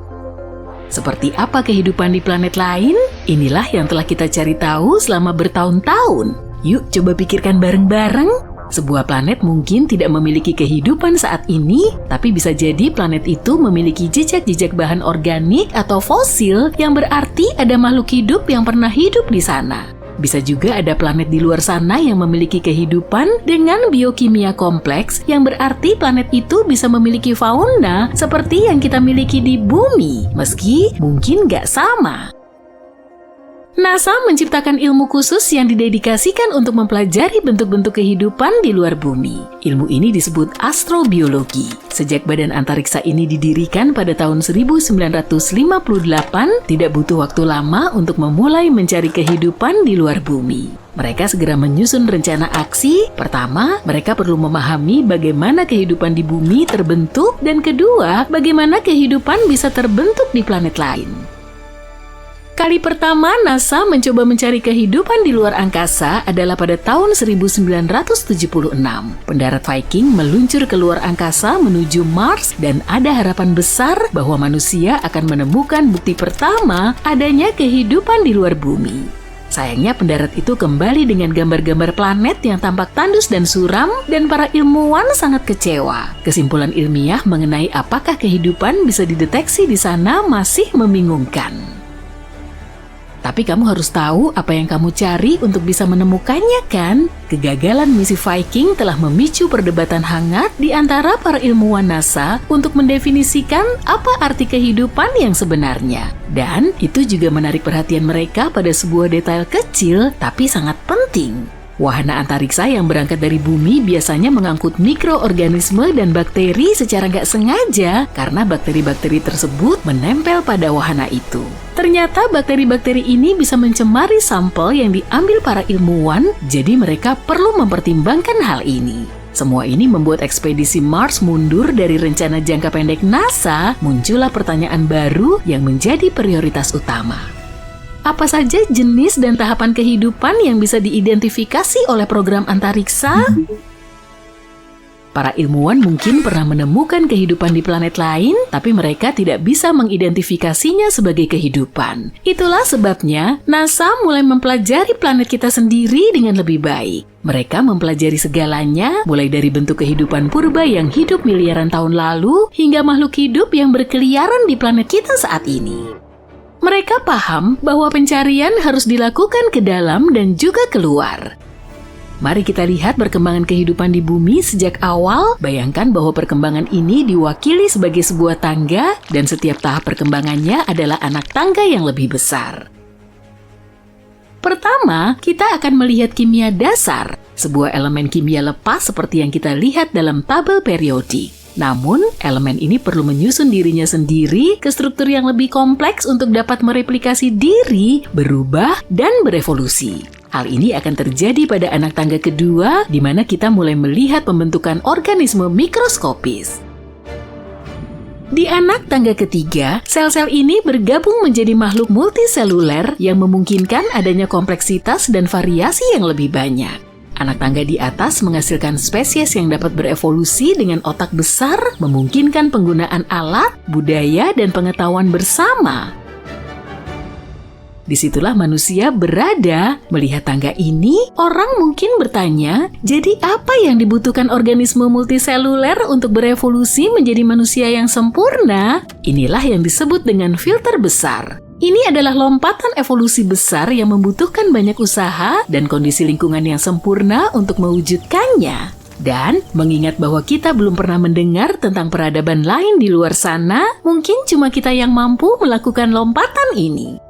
Seperti apa kehidupan di planet lain? Inilah yang telah kita cari tahu selama bertahun-tahun. Yuk coba pikirkan bareng-bareng. Sebuah planet mungkin tidak memiliki kehidupan saat ini, tapi bisa jadi planet itu memiliki jejak-jejak bahan organik atau fosil yang berarti ada makhluk hidup yang pernah hidup di sana. Bisa juga ada planet di luar sana yang memiliki kehidupan dengan biokimia kompleks yang berarti planet itu bisa memiliki fauna seperti yang kita miliki di bumi, meski mungkin nggak sama. NASA menciptakan ilmu khusus yang didedikasikan untuk mempelajari bentuk-bentuk kehidupan di luar bumi. Ilmu ini disebut astrobiologi. Sejak badan antariksa ini didirikan pada tahun 1958, tidak butuh waktu lama untuk memulai mencari kehidupan di luar bumi. Mereka segera menyusun rencana aksi. Pertama, mereka perlu memahami bagaimana kehidupan di bumi terbentuk, dan kedua, bagaimana kehidupan bisa terbentuk di planet lain. Kali pertama NASA mencoba mencari kehidupan di luar angkasa adalah pada tahun 1976. Pendarat Viking meluncur ke luar angkasa menuju Mars dan ada harapan besar bahwa manusia akan menemukan bukti pertama adanya kehidupan di luar bumi. Sayangnya pendarat itu kembali dengan gambar-gambar planet yang tampak tandus dan suram dan para ilmuwan sangat kecewa. Kesimpulan ilmiah mengenai apakah kehidupan bisa dideteksi di sana masih membingungkan. Tapi kamu harus tahu apa yang kamu cari untuk bisa menemukannya kan? Kegagalan misi Viking telah memicu perdebatan hangat di antara para ilmuwan NASA untuk mendefinisikan apa arti kehidupan yang sebenarnya. Dan itu juga menarik perhatian mereka pada sebuah detail kecil tapi sangat penting. Wahana antariksa yang berangkat dari bumi biasanya mengangkut mikroorganisme dan bakteri secara nggak sengaja karena bakteri-bakteri tersebut menempel pada wahana itu. Ternyata bakteri-bakteri ini bisa mencemari sampel yang diambil para ilmuwan, jadi mereka perlu mempertimbangkan hal ini. Semua ini membuat ekspedisi Mars mundur dari rencana jangka pendek NASA, muncullah pertanyaan baru yang menjadi prioritas utama. Apa saja jenis dan tahapan kehidupan yang bisa diidentifikasi oleh program antariksa? Para ilmuwan mungkin pernah menemukan kehidupan di planet lain, tapi mereka tidak bisa mengidentifikasinya sebagai kehidupan. Itulah sebabnya NASA mulai mempelajari planet kita sendiri dengan lebih baik. Mereka mempelajari segalanya, mulai dari bentuk kehidupan purba yang hidup miliaran tahun lalu, hingga makhluk hidup yang berkeliaran di planet kita saat ini. Mereka paham bahwa pencarian harus dilakukan ke dalam dan juga keluar. Mari kita lihat perkembangan kehidupan di bumi sejak awal. Bayangkan bahwa perkembangan ini diwakili sebagai sebuah tangga dan setiap tahap perkembangannya adalah anak tangga yang lebih besar. Pertama, kita akan melihat kimia dasar, sebuah elemen kimia lepas seperti yang kita lihat dalam tabel periodik. Namun, elemen ini perlu menyusun dirinya sendiri ke struktur yang lebih kompleks untuk dapat mereplikasi diri, berubah, dan berevolusi. Hal ini akan terjadi pada anak tangga kedua, di mana kita mulai melihat pembentukan organisme mikroskopis. Di anak tangga ketiga, sel-sel ini bergabung menjadi makhluk multiseluler yang memungkinkan adanya kompleksitas dan variasi yang lebih banyak. Anak tangga di atas menghasilkan spesies yang dapat berevolusi dengan otak besar, memungkinkan penggunaan alat, budaya, dan pengetahuan bersama. Disitulah manusia berada. Melihat tangga ini, orang mungkin bertanya, jadi apa yang dibutuhkan organisme multiseluler untuk berevolusi menjadi manusia yang sempurna? Inilah yang disebut dengan filter besar. Ini adalah lompatan evolusi besar yang membutuhkan banyak usaha dan kondisi lingkungan yang sempurna untuk mewujudkannya. Dan mengingat bahwa kita belum pernah mendengar tentang peradaban lain di luar sana, mungkin cuma kita yang mampu melakukan lompatan ini.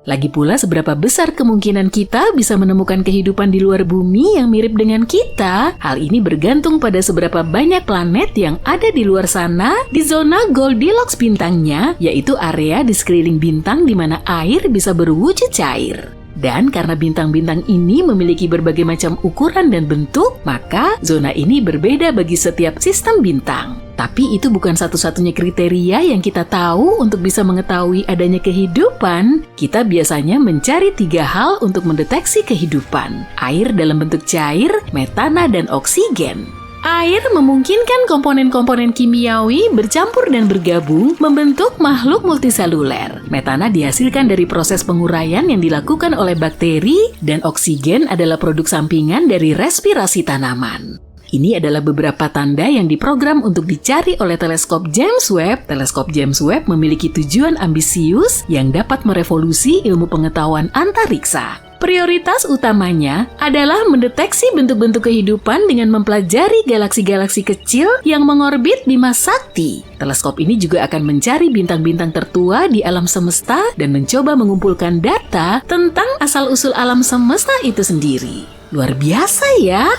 Lagi pula, seberapa besar kemungkinan kita bisa menemukan kehidupan di luar bumi yang mirip dengan kita? Hal ini bergantung pada seberapa banyak planet yang ada di luar sana di zona Goldilocks bintangnya, yaitu area di sekeliling bintang di mana air bisa berwujud cair. Dan karena bintang-bintang ini memiliki berbagai macam ukuran dan bentuk, maka zona ini berbeda bagi setiap sistem bintang. Tapi itu bukan satu-satunya kriteria yang kita tahu untuk bisa mengetahui adanya kehidupan. Kita biasanya mencari 3 hal untuk mendeteksi kehidupan: air dalam bentuk cair, metana, dan oksigen. Air memungkinkan komponen-komponen kimiawi bercampur dan bergabung membentuk makhluk multiseluler. Metana dihasilkan dari proses penguraian yang dilakukan oleh bakteri, dan oksigen adalah produk sampingan dari respirasi tanaman. Ini adalah beberapa tanda yang diprogram untuk dicari oleh teleskop James Webb. Teleskop James Webb memiliki tujuan ambisius yang dapat merevolusi ilmu pengetahuan antariksa. Prioritas utamanya adalah mendeteksi bentuk-bentuk kehidupan dengan mempelajari galaksi-galaksi kecil yang mengorbit Bima Sakti. Teleskop ini juga akan mencari bintang-bintang tertua di alam semesta dan mencoba mengumpulkan data tentang asal-usul alam semesta itu sendiri. Luar biasa ya!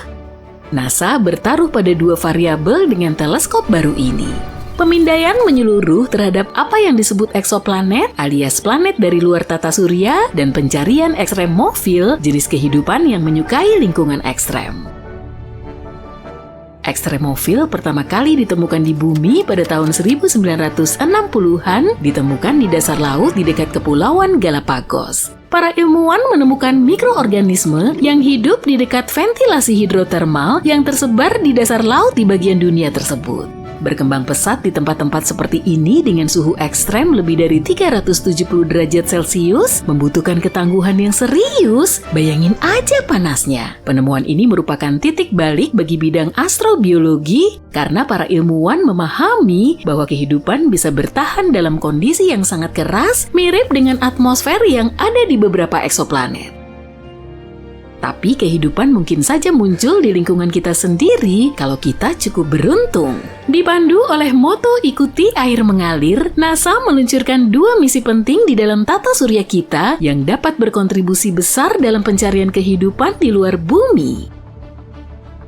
NASA bertaruh pada 2 variabel dengan teleskop baru ini. Pemindaian menyeluruh terhadap apa yang disebut eksoplanet alias planet dari luar tata surya, dan pencarian ekstremofil, jenis kehidupan yang menyukai lingkungan ekstrem. Ekstremofil pertama kali ditemukan di bumi pada tahun 1960-an, ditemukan di dasar laut di dekat Kepulauan Galapagos. Para ilmuwan menemukan mikroorganisme yang hidup di dekat ventilasi hidrotermal yang tersebar di dasar laut di bagian dunia tersebut. Berkembang pesat di tempat-tempat seperti ini dengan suhu ekstrem lebih dari 370 derajat Celcius membutuhkan ketangguhan yang serius. Bayangin aja panasnya. Penemuan ini merupakan titik balik bagi bidang astrobiologi karena para ilmuwan memahami bahwa kehidupan bisa bertahan dalam kondisi yang sangat keras, mirip dengan atmosfer yang ada di beberapa eksoplanet. Tapi kehidupan mungkin saja muncul di lingkungan kita sendiri kalau kita cukup beruntung. Dipandu oleh moto ikuti air mengalir, NASA meluncurkan 2 misi penting di dalam tata surya kita yang dapat berkontribusi besar dalam pencarian kehidupan di luar bumi.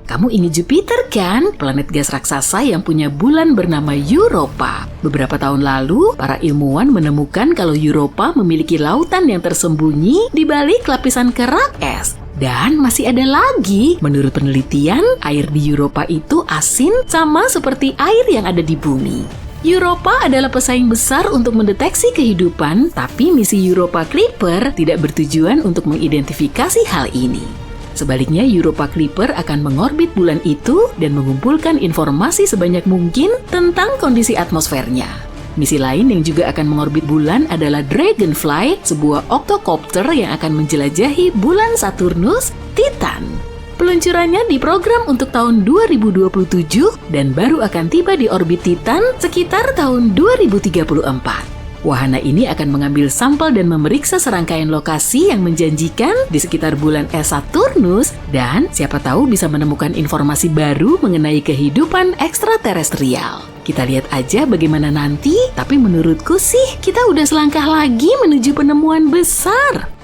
Kamu ingat Jupiter kan? Planet gas raksasa yang punya bulan bernama Europa. Beberapa tahun lalu, para ilmuwan menemukan kalau Europa memiliki lautan yang tersembunyi di balik lapisan kerak es. Dan masih ada lagi, menurut penelitian, air di Europa itu asin sama seperti air yang ada di bumi. Europa adalah pesaing besar untuk mendeteksi kehidupan, tapi misi Europa Clipper tidak bertujuan untuk mengidentifikasi hal ini. Sebaliknya, Europa Clipper akan mengorbit bulan itu dan mengumpulkan informasi sebanyak mungkin tentang kondisi atmosfernya. Misi lain yang juga akan mengorbit bulan adalah Dragonfly, sebuah octocopter yang akan menjelajahi bulan Saturnus, Titan. Peluncurannya diprogram untuk tahun 2027 dan baru akan tiba di orbit Titan sekitar tahun 2034. Wahana ini akan mengambil sampel dan memeriksa serangkaian lokasi yang menjanjikan di sekitar bulan es Saturnus, dan siapa tahu bisa menemukan informasi baru mengenai kehidupan ekstraterestrial. Kita lihat aja bagaimana nanti, tapi menurutku sih kita udah selangkah lagi menuju penemuan besar.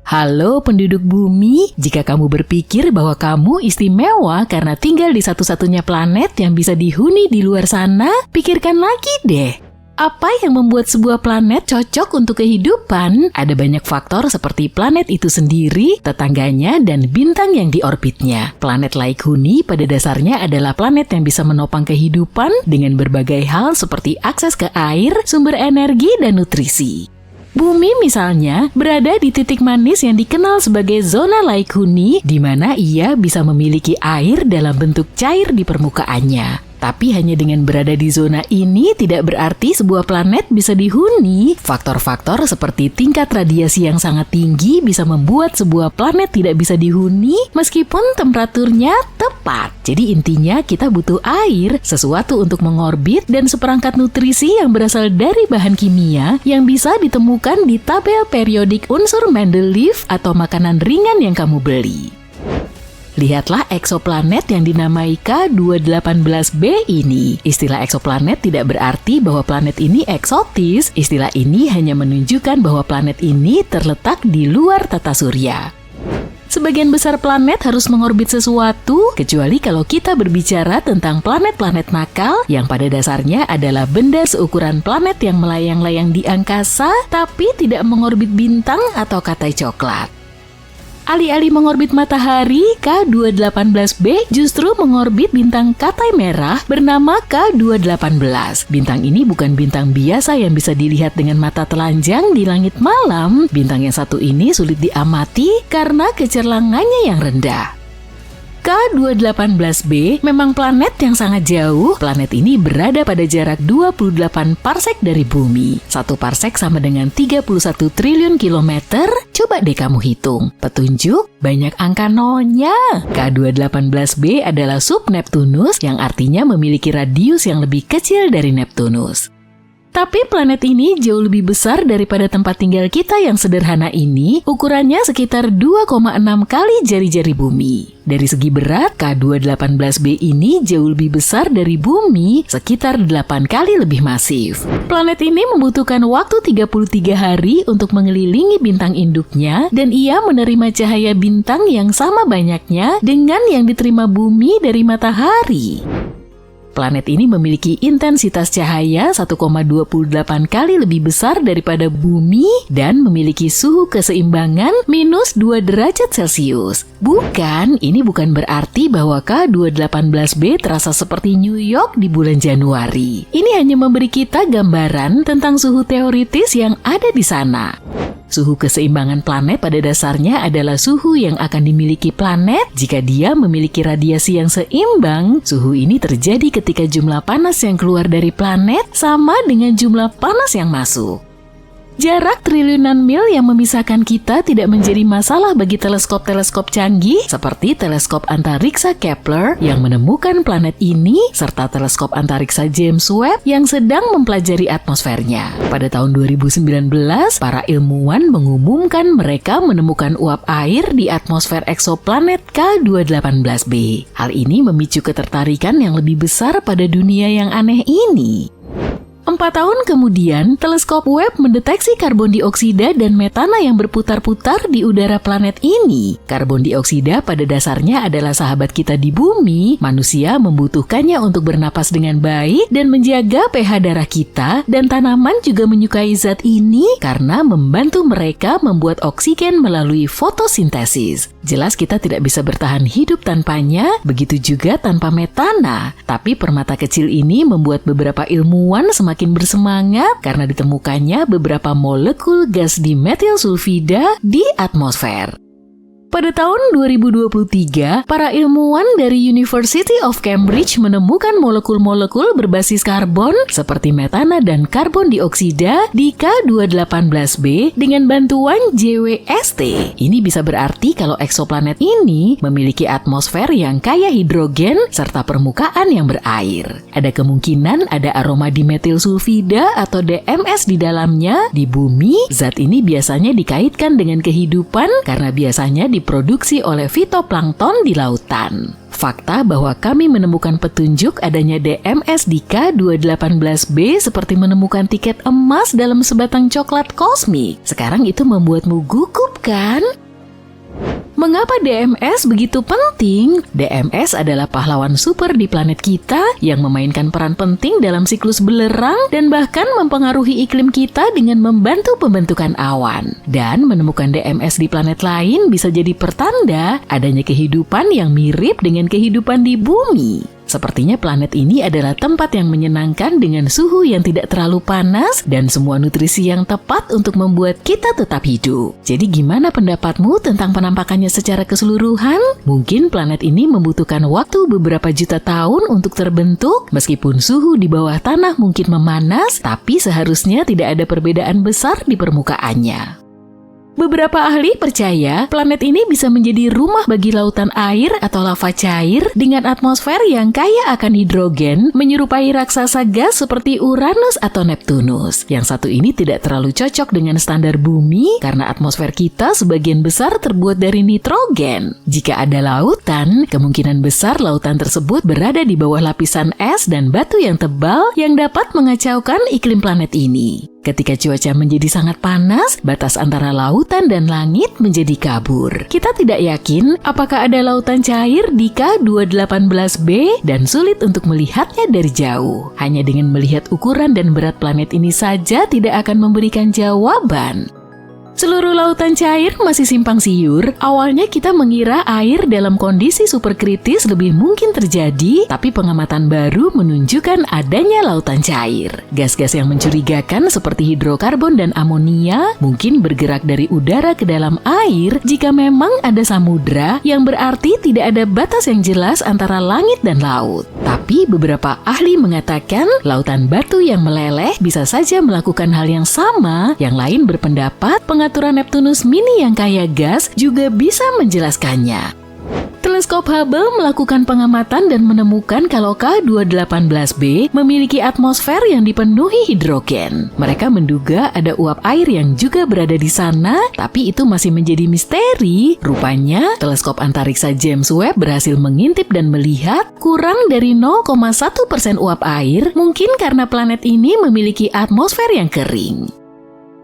Halo penduduk bumi, jika kamu berpikir bahwa kamu istimewa karena tinggal di satu-satunya planet yang bisa dihuni di luar sana, pikirkan lagi deh. Apa yang membuat sebuah planet cocok untuk kehidupan? Ada banyak faktor seperti planet itu sendiri, tetangganya, dan bintang yang diorbitnya. Planet Laikuni pada dasarnya adalah planet yang bisa menopang kehidupan dengan berbagai hal seperti akses ke air, sumber energi, dan nutrisi. Bumi misalnya berada di titik manis yang dikenal sebagai zona Laikuni, di mana ia bisa memiliki air dalam bentuk cair di permukaannya. Tapi hanya dengan berada di zona ini tidak berarti sebuah planet bisa dihuni. Faktor-faktor seperti tingkat radiasi yang sangat tinggi bisa membuat sebuah planet tidak bisa dihuni meskipun temperaturnya tepat. Jadi intinya kita butuh air, sesuatu untuk mengorbit, dan seperangkat nutrisi yang berasal dari bahan kimia yang bisa ditemukan di tabel periodik unsur Mendeleev atau makanan ringan yang kamu beli. Lihatlah eksoplanet yang dinamai K218b ini. Istilah eksoplanet tidak berarti bahwa planet ini eksotis. Istilah ini hanya menunjukkan bahwa planet ini terletak di luar tata surya. Sebagian besar planet harus mengorbit sesuatu, kecuali kalau kita berbicara tentang planet-planet nakal yang pada dasarnya adalah benda seukuran planet yang melayang-layang di angkasa tapi tidak mengorbit bintang atau katai coklat. Alih-alih mengorbit matahari, K218b justru mengorbit bintang katai merah bernama K218. Bintang ini bukan bintang biasa yang bisa dilihat dengan mata telanjang di langit malam. Bintang yang satu ini sulit diamati karena kecerlangannya yang rendah. K218b memang planet yang sangat jauh. Planet ini berada pada jarak 28 parsek dari bumi. 1 parsek sama dengan 31 triliun kilometer. Coba deh kamu hitung. Petunjuk, banyak angka nolnya. K218b adalah sub Neptunus yang artinya memiliki radius yang lebih kecil dari Neptunus. Tapi planet ini jauh lebih besar daripada tempat tinggal kita yang sederhana ini. Ukurannya sekitar 2,6 kali jari-jari bumi. Dari segi berat, K218b ini jauh lebih besar dari bumi, sekitar 8 kali lebih masif. Planet ini membutuhkan waktu 33 hari untuk mengelilingi bintang induknya, dan ia menerima cahaya bintang yang sama banyaknya dengan yang diterima bumi dari matahari. Planet ini memiliki intensitas cahaya 1,28 kali lebih besar daripada bumi dan memiliki suhu keseimbangan minus 2 derajat Celcius. Ini bukan berarti bahwa K218b terasa seperti New York di bulan Januari. Ini hanya memberi kita gambaran tentang suhu teoritis yang ada di sana. Suhu keseimbangan planet pada dasarnya adalah suhu yang akan dimiliki planet jika dia memiliki radiasi yang seimbang. Suhu ini terjadi ketika jumlah panas yang keluar dari planet sama dengan jumlah panas yang masuk. Jarak triliunan mil yang memisahkan kita tidak menjadi masalah bagi teleskop-teleskop canggih seperti teleskop antariksa Kepler yang menemukan planet ini serta teleskop antariksa James Webb yang sedang mempelajari atmosfernya. Pada tahun 2019, para ilmuwan mengumumkan mereka menemukan uap air di atmosfer eksoplanet K218b. Hal ini memicu ketertarikan yang lebih besar pada dunia yang aneh ini. 4 tahun kemudian, teleskop Webb mendeteksi karbon dioksida dan metana yang berputar-putar di udara planet ini. Karbon dioksida pada dasarnya adalah sahabat kita di bumi. Manusia membutuhkannya untuk bernapas dengan baik dan menjaga pH darah kita, dan tanaman juga menyukai zat ini karena membantu mereka membuat oksigen melalui fotosintesis. Jelas kita tidak bisa bertahan hidup tanpanya, begitu juga tanpa metana. Tapi permata kecil ini membuat beberapa ilmuwan semakin bersemangat karena ditemukannya beberapa molekul gas dimetil sulfida di atmosfer. Pada tahun 2023, para ilmuwan dari University of Cambridge menemukan molekul-molekul berbasis karbon seperti metana dan karbon dioksida di K218b dengan bantuan JWST. Ini bisa berarti kalau eksoplanet ini memiliki atmosfer yang kaya hidrogen serta permukaan yang berair. Ada kemungkinan ada aroma dimetil sulfida atau DMS di dalamnya. Di bumi, zat ini biasanya dikaitkan dengan kehidupan karena biasanya diproduksi oleh fitoplankton di lautan. Fakta bahwa kami menemukan petunjuk adanya DMS di K218b seperti menemukan tiket emas dalam sebatang coklat kosmik. Sekarang itu membuatmu gugup kan? Mengapa DMS begitu penting? DMS adalah pahlawan super di planet kita yang memainkan peran penting dalam siklus belerang dan bahkan mempengaruhi iklim kita dengan membantu pembentukan awan. Dan menemukan DMS di planet lain bisa jadi pertanda adanya kehidupan yang mirip dengan kehidupan di bumi. Sepertinya planet ini adalah tempat yang menyenangkan dengan suhu yang tidak terlalu panas dan semua nutrisi yang tepat untuk membuat kita tetap hidup. Jadi gimana pendapatmu tentang penampakannya secara keseluruhan? Mungkin planet ini membutuhkan waktu beberapa juta tahun untuk terbentuk, meskipun suhu di bawah tanah mungkin memanas, tapi seharusnya tidak ada perbedaan besar di permukaannya. Beberapa ahli percaya planet ini bisa menjadi rumah bagi lautan air atau lava cair dengan atmosfer yang kaya akan hidrogen, menyerupai raksasa gas seperti Uranus atau Neptunus. Yang satu ini tidak terlalu cocok dengan standar bumi karena atmosfer kita sebagian besar terbuat dari nitrogen. Jika ada lautan, kemungkinan besar lautan tersebut berada di bawah lapisan es dan batu yang tebal yang dapat mengacaukan iklim planet ini. Ketika cuaca menjadi sangat panas, batas antara lautan dan langit menjadi kabur. Kita tidak yakin apakah ada lautan cair di K218b dan sulit untuk melihatnya dari jauh. Hanya dengan melihat ukuran dan berat planet ini saja tidak akan memberikan jawaban. Seluruh lautan cair masih simpang siur. Awalnya kita mengira air dalam kondisi superkritis lebih mungkin terjadi, tapi pengamatan baru menunjukkan adanya lautan cair. Gas-gas yang mencurigakan seperti hidrokarbon dan amonia mungkin bergerak dari udara ke dalam air jika memang ada samudra, yang berarti tidak ada batas yang jelas antara langit dan laut. Tapi beberapa ahli mengatakan lautan batu yang meleleh bisa saja melakukan hal yang sama. Yang lain berpendapat pengaturan Neptunus mini yang kaya gas juga bisa menjelaskannya. Teleskop Hubble melakukan pengamatan dan menemukan kalau K218b memiliki atmosfer yang dipenuhi hidrogen. Mereka menduga ada uap air yang juga berada di sana, tapi itu masih menjadi misteri. Rupanya, teleskop antariksa James Webb berhasil mengintip dan melihat kurang dari 0,1% uap air, mungkin karena planet ini memiliki atmosfer yang kering.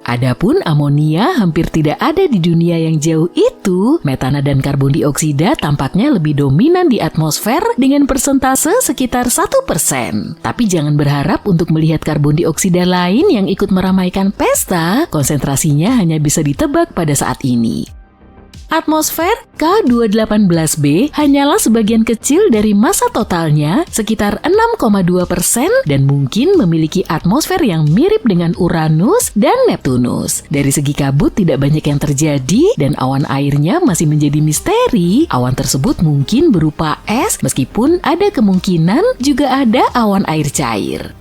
Adapun amonia hampir tidak ada di dunia yang jauh itu. Metana dan karbon dioksida tampaknya lebih dominan di atmosfer dengan persentase sekitar 1%. Tapi jangan berharap untuk melihat karbon dioksida lain yang ikut meramaikan pesta. Konsentrasinya hanya bisa ditebak pada saat ini. Atmosfer K218b hanyalah sebagian kecil dari massa totalnya, sekitar 6,2%, dan mungkin memiliki atmosfer yang mirip dengan Uranus dan Neptunus. Dari segi kabut tidak banyak yang terjadi dan awan airnya masih menjadi misteri. Awan tersebut mungkin berupa es, meskipun ada kemungkinan juga ada awan air cair.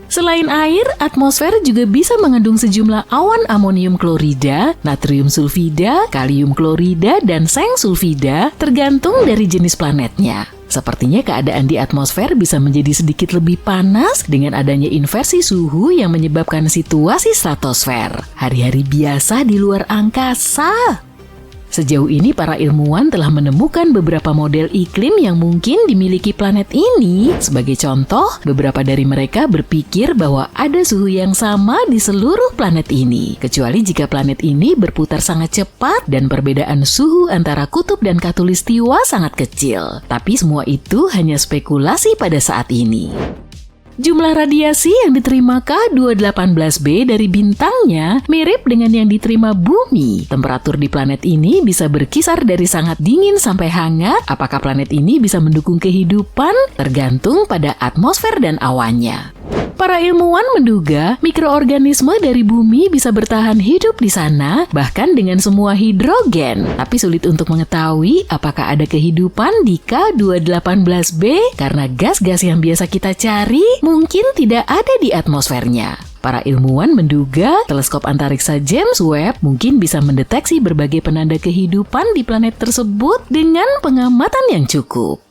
Selain air, atmosfer juga bisa mengandung sejumlah awan amonium klorida, natrium sulfida, kalium klorida, dan seng sulfida, tergantung dari jenis planetnya. Sepertinya keadaan di atmosfer bisa menjadi sedikit lebih panas dengan adanya inversi suhu yang menyebabkan situasi stratosfer. Hari-hari biasa di luar angkasa. Sejauh ini para ilmuwan telah menemukan beberapa model iklim yang mungkin dimiliki planet ini. Sebagai contoh, beberapa dari mereka berpikir bahwa ada suhu yang sama di seluruh planet ini, kecuali jika planet ini berputar sangat cepat dan perbedaan suhu antara kutub dan khatulistiwa sangat kecil. Tapi semua itu hanya spekulasi pada saat ini. Jumlah radiasi yang diterima K218b dari bintangnya mirip dengan yang diterima bumi. Temperatur di planet ini bisa berkisar dari sangat dingin sampai hangat. Apakah planet ini bisa mendukung kehidupan? Tergantung pada atmosfer dan awannya. Para ilmuwan menduga mikroorganisme dari bumi bisa bertahan hidup di sana, bahkan dengan semua hidrogen. Tapi sulit untuk mengetahui apakah ada kehidupan di K218b karena gas-gas yang biasa kita cari mungkin tidak ada di atmosfernya. Para ilmuwan menduga teleskop antariksa James Webb mungkin bisa mendeteksi berbagai penanda kehidupan di planet tersebut dengan pengamatan yang cukup.